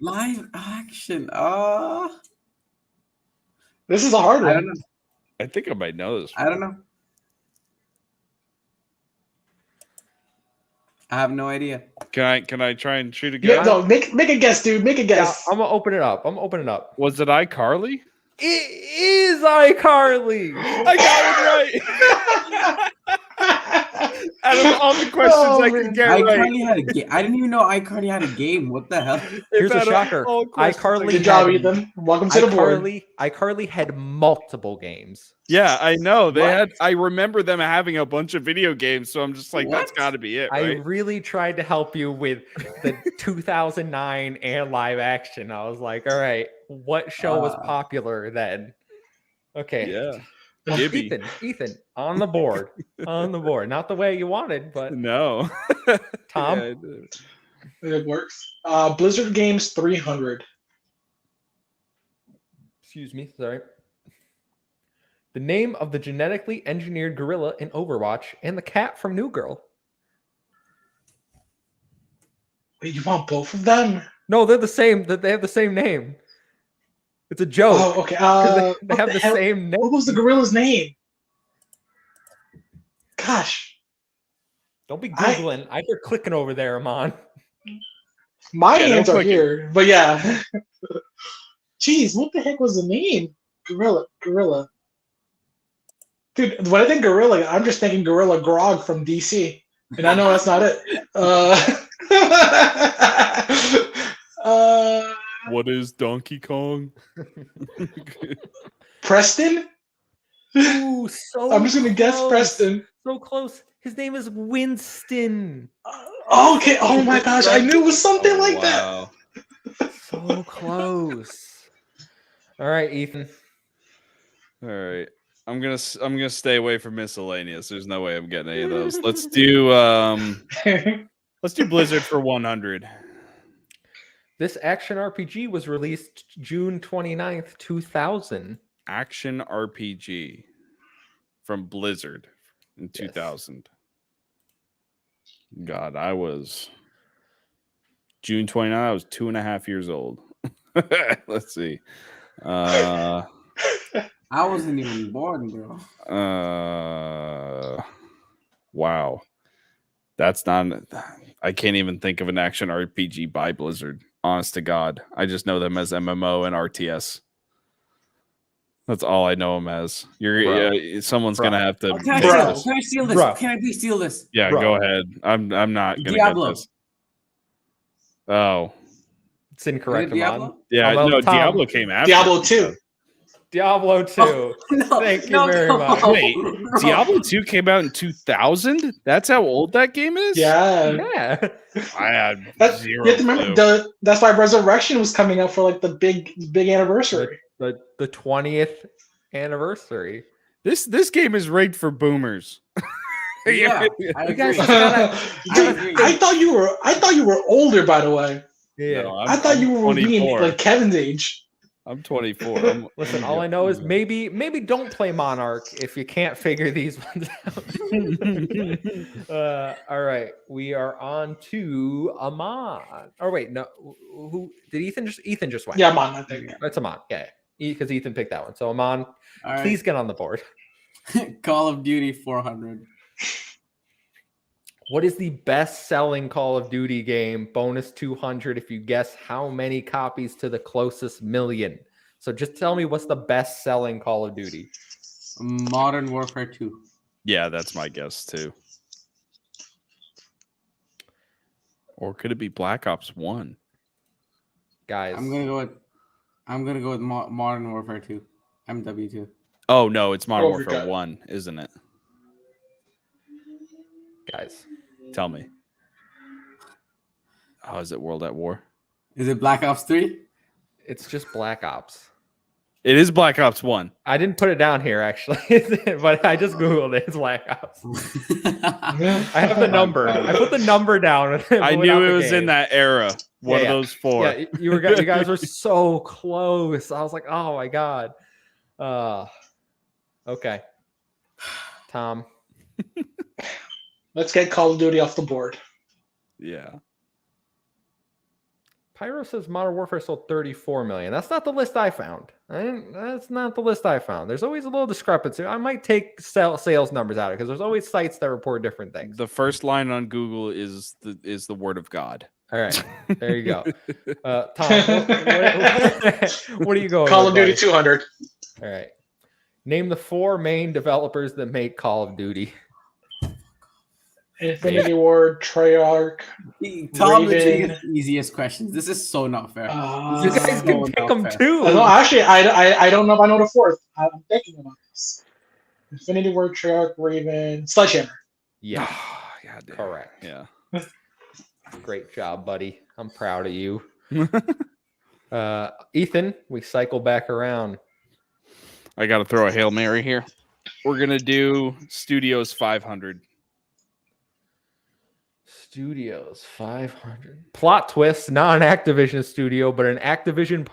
Live action. This is a hard I one. don't know. I think I might know this I one. don't know. I have no idea. Can I try and shoot again? Yeah, no, make a guess, dude. Make a Yeah, guess. I'm gonna open it up. Was it iCarly? It is iCarly. I got it right. Out of all the questions Oh, I man. could get right. iCarly had a game. I didn't even know iCarly had a game. What the hell? Here's a Out of shocker. all questions I iCarly could- Good job, had- Ethan. Welcome to the board. iCarly had multiple games. Yeah, I know. They What? had. I remember them having a bunch of video games, so I'm just like, that's What? got to be it, I right? really tried to help you with the 2009 and live action. I was like, all right, what show was popular then? Okay. Yeah. Gibby. Ethan, on the board. On the board. Not the way you wanted, but No. Tom. Yeah, I did. It works. Blizzard Games 300. Excuse me, sorry. The name of the genetically engineered gorilla in Overwatch and the cat from New Girl. Wait, you want both of them? No, they're the same. They have the same name. It's a joke. Oh, okay. 'Cause they What have the the hell? same name. What was the gorilla's name? Gosh, Don't be Googling. I hear clicking over there, Amon. my Yeah, hands don't are click it. here, but yeah. Jeez, what the heck was the name? Gorilla. Dude, when I think gorilla, I'm just thinking Gorilla Grog from DC, and I know that's not it. What is Donkey Kong? Preston? Ooh, so I'm just gonna guess close. Preston. So close. His name is Winston. Okay. Oh my gosh, I knew it was something like that. Wow. So close. All right, Ethan. All right. I'm gonna stay away from miscellaneous. There's no way I'm getting any of those. Let's do Blizzard for 100. This action RPG was released June 29th, 2000. Action RPG from Blizzard in 2000. God, I was June 29th. I was 2.5 years old. Let's see. I wasn't even born, bro. Wow. That's not. I can't even think of an action RPG by Blizzard. Honest to God, I just know them as MMO and RTS. That's all I know them as. Someone's gonna have to. Can I steal this? Bro. Can I please steal this? Yeah, go ahead. I'm not gonna Diablo. get this. Oh, It's incorrect, Amon. yeah, Although, no. Tom, Diablo came after. Diablo 2. Diablo 2. No, Thank you very much. Wait, Diablo 2 came out in 2000? That's how old that game is? Yeah. Yeah. I had zero. You have to remember, that's why Resurrection was coming up for like the big anniversary. The 20th anniversary. This game is rigged for boomers. Yeah, I You guys agree. gotta- I thought you were older, by the way. Yeah. No, I thought you were being 24. like Kevin's age. I'm 24. Listen, all I know is maybe don't play Monarch if you can't figure these ones out. All right, we are on to Amon. Oh wait, no, who did Ethan just went? Yeah, I'm on that thing. That's Amon. Yeah, because Ethan picked that one. So Amon, All right. please get on the board. Call of Duty 400. What is the best-selling Call of Duty game? Bonus 200 if you guess how many copies to the closest million. So just tell me what's the best-selling Call of Duty. Modern Warfare 2. Yeah, that's my guess too. Or could it be Black Ops 1? Guys, I'm gonna go with Modern Warfare 2. MW2. Oh no, it's Modern Oh, Warfare God. 1, isn't it? guys. Tell me. Oh, is it World at War? Is it Black Ops 3? It's just Black Ops. It is Black Ops 1. I didn't put it down here actually, but I just googled it. It's Black Ops. I have the number. I put the number down. I knew it was in that era. One of those four. Yeah, you guys were so close. I was like, oh my god. Okay, Tom. Let's get Call of Duty off the board. Yeah. Pyro says Modern Warfare sold 34 million. That's not the list I found. That's not the list I found. There's always a little discrepancy. I might take sales numbers out of it because there's always sites that report different things. The first line on Google is the word of God. All right, there you go. Tom, what do you go? Call of Duty 200. All right. Name the 4 main developers that make Call of Duty. Infinity Ward, Treyarch. Tom Raven. literally gets the easiest questions. This is so not fair. You guys can pick them too. No, actually, I don't know if I know the fourth. I'm thinking about this. Infinity Ward, Treyarch, Raven, Sledgehammer. Yeah, God damn. correct. Yeah. Great job, buddy. I'm proud of you. Ethan, we cycle back around. I got to throw a Hail Mary here. We're going to do Studios 500. Studios 500. Plot twist, not an Activision studio, but Activision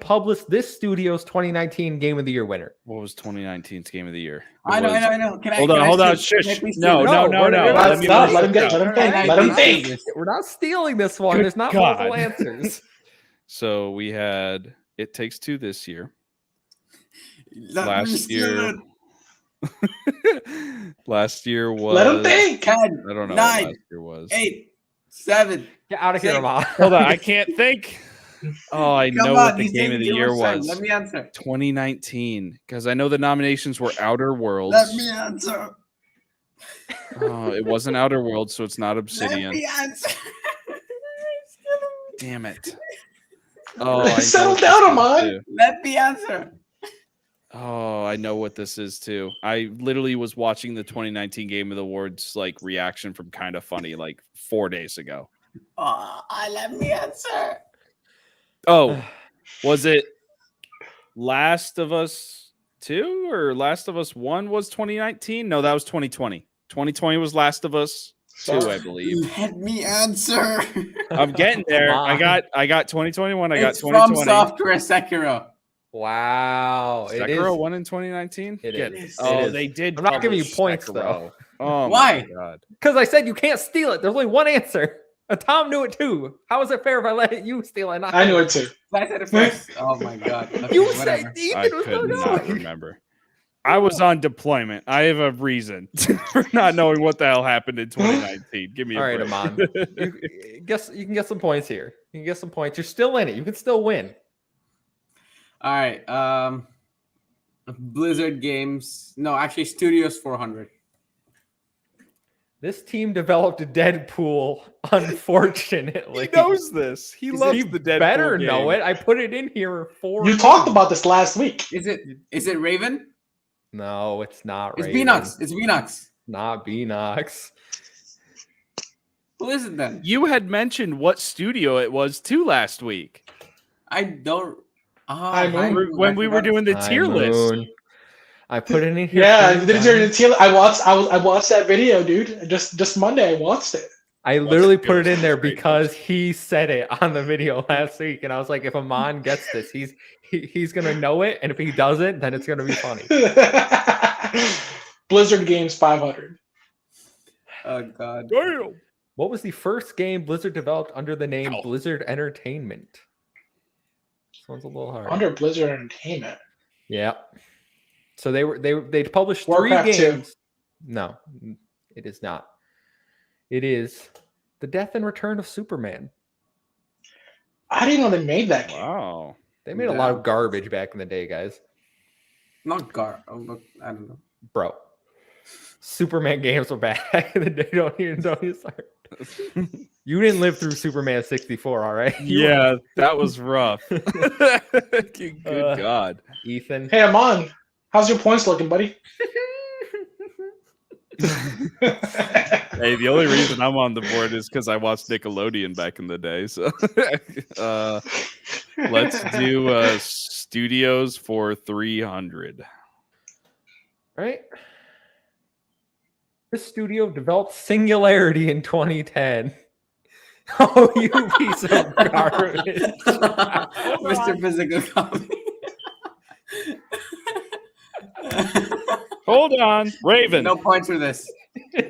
published this studio's 2019 Game of the Year winner. What was 2019's Game of the Year? I know. Hold on. Shush. No. Let him think. We're not stealing this one. Good There's not God. multiple answers. So we had It Takes Two this year. Last year. Last year was. Let him think. 10, I don't know 9, what last year was. 8, 7. Get out of here, Six. Mom. Hold on, I can't think. Oh, I know what the Game of the Year was. Let me answer. 2019, because I know the nominations were Outer Worlds. Let me answer. Oh, it wasn't Outer Worlds, so it's not Let Obsidian. me answer. Damn it. Oh, I know Settle what down, this is Amon. too. Let me answer. Oh, I know what this is too. I literally was watching the 2019 Game of the Awards reaction from Kind of Funny 4 days ago. Let me answer. Oh, was it Last of Us 2 or Last of Us 1 was 2019? No, that was 2020. 2020 was Last of Us. 2, I believe. Let me answer. I'm getting there. Come I got 2021. I got It's from 2020. Software Sekiro. Wow. It Sekiro is. won in 2019. It Get- is. Oh, It is. they did. I'm not giving you publish points, Sekiro. though. Oh Why? my god. Because I said you can't steal it. There's only one answer. And Tom knew it too. How is it fair if I let you steal it? Not I knew him? it too. I said it first. Oh my god. Okay, You whatever. said Ethan I was could still not going. remember. I was on deployment. I have a reason for not knowing what the hell happened in 2019. Give me a All right, break. Amon. You can get some points here. You can get some points. You're still in it. You can still win. All right. Blizzard Games. No, actually, Studios 400. This team developed Deadpool, unfortunately. He knows this. He Is loves He the Deadpool better game. know it. I put it in here for You him. talked about this last week. Is it Raven? No, it's not It's Raven. Beanox. It's Beanox. Not Beanox. Who is it then? You had mentioned what studio it was too last week I don't. High Moon. when we were doing the High tier list. Moon. I put it in here. Yeah, for you did it during the teal. I watched that video, dude. Just Monday, I watched it. I literally put it Goes in there straight because he said it on the video last week, and I was like, if Amon gets this, he's gonna know it, and if he doesn't, then it's gonna be funny. Blizzard Games 500. Oh god. Damn. What was the first game Blizzard developed under the name Ow. Blizzard Entertainment? This one's a little hard. Under Blizzard Entertainment. Yeah. So they published Warcraft 3 2. games. No, it is not. It is The Death and Return of Superman. I didn't know they made that game. Wow. They made a lot of garbage back in the day, guys. Not Gar. Oh, look, I don't know. Bro. Superman games were back in the day. Don't even start. You didn't live through Superman 64, all right? Yeah, that was rough. Good God. Ethan. Hey, Amon, how's your points looking, buddy? Hey, the only reason I'm on the board is because I watched Nickelodeon back in the day. So let's do Studios for 300. All right. This studio developed Singularity in 2010. Oh, you piece of garbage. Mr. Physical Copy. Hold on. Raven. No points for this.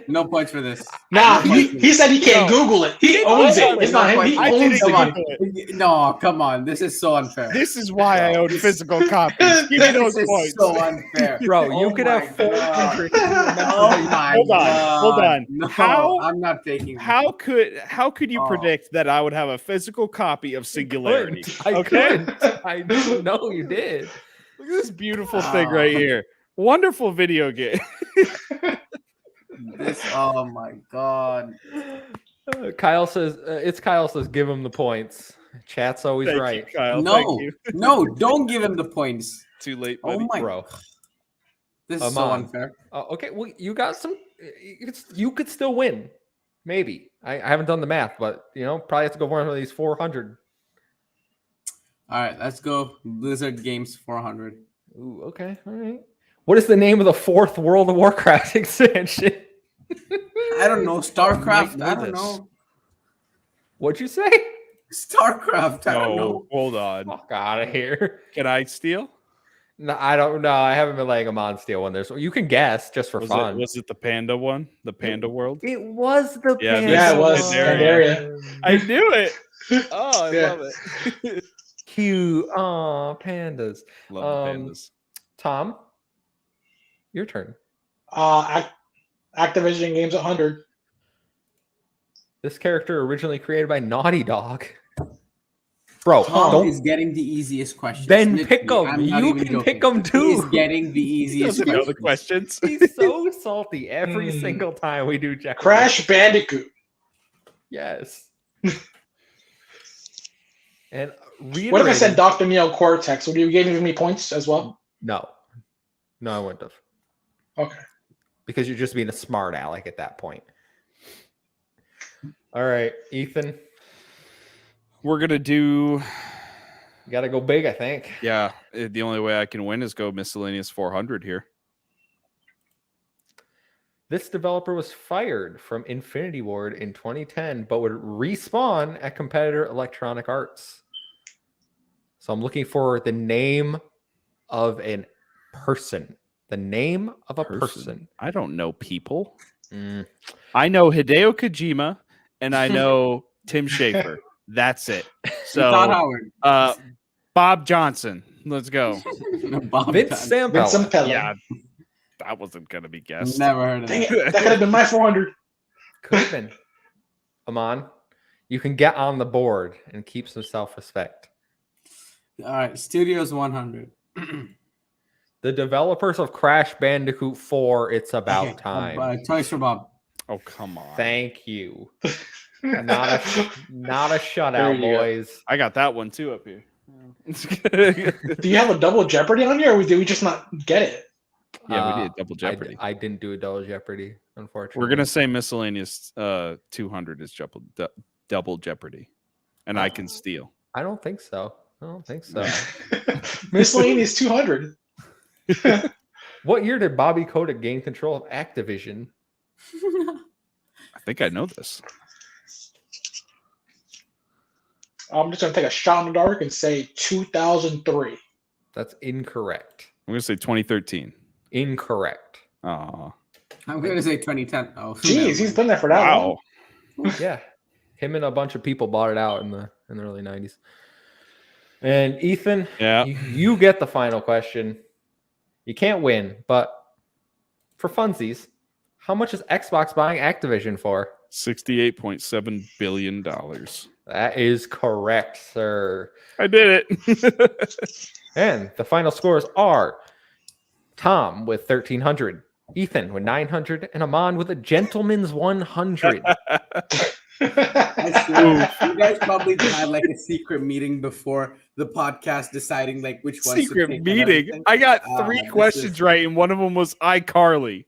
No points for this. Nah, he said he can't No. Google it. He owns it. It's not him. He I owns didn't it. Google it. No, come on. This is so unfair. This is why I own physical copies. Give me those This is points. so unfair. Bro, you Oh could my have 400. Oh my Hold on, God. hold on. No, How- I'm not taking that. How could you Oh. predict that I would have a physical copy of Singularity? I Okay. couldn't. I didn't know you did. Look at this beautiful thing right here. Wonderful video game. This. Oh my God. Kyle says give him the points. Chat's always Thank right. you, Kyle. No, Thank you. no, don't give him the points. Too late, Oh buddy. my. Bro. This is so Amon. unfair. Okay, well, you got some. You could still win. Maybe. I haven't done the math, but probably have to go one of these 400. All right, let's go. Blizzard Games 400. Ooh, okay, all right. What is the name of the 4th World of Warcraft expansion? I don't know. StarCraft. know I don't this. know. What'd you say? StarCraft. I don't No, know. hold on. Fuck out of here. Can I steal? No, I don't know. I haven't been letting them on steal one. You can guess just for fun. Was it the Panda one? The Panda World? It was the Yeah, Yeah, it was. Pandaria. I knew it. Oh, I Yeah. love it. Cute. Aw, pandas. Love the pandas. Tom, your turn. Activision Games 100. This character originally created by Naughty Dog. Bro, Tom don't is getting the easiest questions. then Literally, pick them. I'm not You even can pick joking. them He's too. getting the easiest Doesn't know the questions. questions. He's so salty every Mm. single time we do Jeopardy. Crash Bandicoot. Yes. And What if I said reiterating- Dr. Neo Cortex? Would you give me points as well? No. No, I wouldn't have. Okay. Because you're just being a smart aleck at that point. All right, Ethan, We're gonna do. you got to go big, I think. Yeah, the only way I can win is go miscellaneous 400 here. This developer was fired from Infinity Ward in 2010, but would respawn at competitor Electronic Arts. So I'm looking for the name of a person. The name of a person. I don't know people. Mm. I know Hideo Kojima and I know Tim Schafer. That's it. Todd So Howard. Bob Johnson. Let's go. Bob Vince Johnson. Vince Sampella. Sampella. Yeah, that wasn't gonna be guessed. Never heard of Dang that. it. That could have been my 400. Could have been. Amon, you can get on the board and keep some self-respect. All right, Studios 100. The developers of Crash Bandicoot 4, It's About Okay, Time. Toys for Bob. Oh, come on. Thank you. Not a There shutout, you go. boys. I got that one too up here. Do you have a double Jeopardy on you, or did we just not get it? Yeah, we did double Jeopardy. I didn't do a double Jeopardy, unfortunately. We're gonna say miscellaneous 200 is double Jeopardy, and I can steal. I don't think so. Miscellaneous 200. What year did Bobby Kotick gain control of Activision? I think I know this. I'm just gonna take a shot in the dark and say 2003. That's incorrect. I'm gonna say 2013. Incorrect. Oh, I'm going to say 2010. Oh, Jeez, he's been there for that long. wow. Yeah. Him and a bunch of people bought it out in the early 90s. And Ethan, Yeah. you get the final question. You can't win, but for funsies, how much is Xbox buying Activision for? $68.7 billion. That is correct, sir. I did it. And the final scores are Tom with 1,300, Ethan with 900, and Amon with a gentleman's 100. I swear, you guys probably had like a secret meeting before the podcast deciding like which ones to Secret pick and meeting. everything. I got Ah, three this questions is- right, and one of them was iCarly.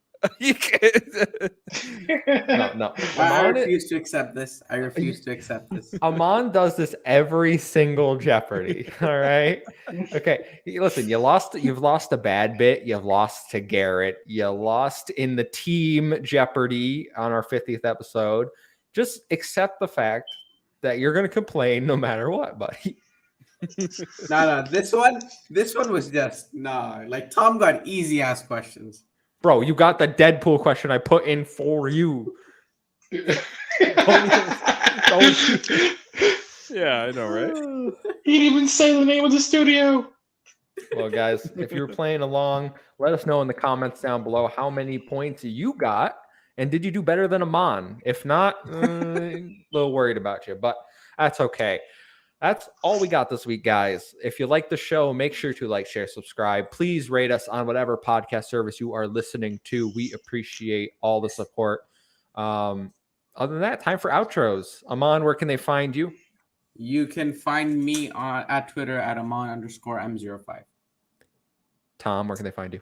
No. I refuse to accept this. I refuse to accept this. Amon does this every single Jeopardy. All right. Okay. Listen, you've lost a bad bit. You've lost to Garrett. You lost in the team Jeopardy on our 50th episode. Just accept the fact that you're going to complain no matter what, buddy. No. This one was just like Tom got easy ass questions. Bro, you got the Deadpool question I put in for you. Yeah, I know, right? He didn't even say the name of the studio. Well, guys, if you're playing along, let us know in the comments down below how many points you got. And did you do better than Amon? If not, a little worried about you, but that's okay. That's all we got this week, guys. If you like the show, make sure to like, share, subscribe. Please rate us on whatever podcast service you are listening to. We appreciate all the support. Other than that, time for outros. Amon, where can they find you? You can find me at Twitter at Amon_M05. Tom, where can they find you?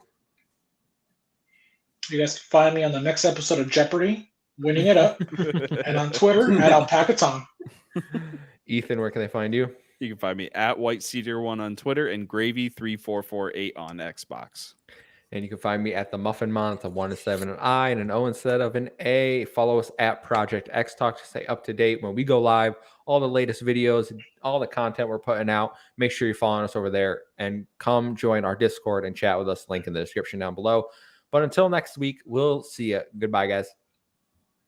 You guys can find me on the next episode of Jeopardy, winning it up, and on Twitter at Alpaca Tom. Ethan, where can they find you? You can find me at WhiteCedar1 on Twitter and Gravy3448 on Xbox. And you can find me at the Muffin Mon. It's a 1 7 an I and an O instead of an A. Follow us at Project XTalk to stay up to date when we go live. All the latest videos, all the content we're putting out. Make sure you're following us over there and come join our Discord and chat with us. Link in the description down below. But until next week, we'll see you. Goodbye, guys.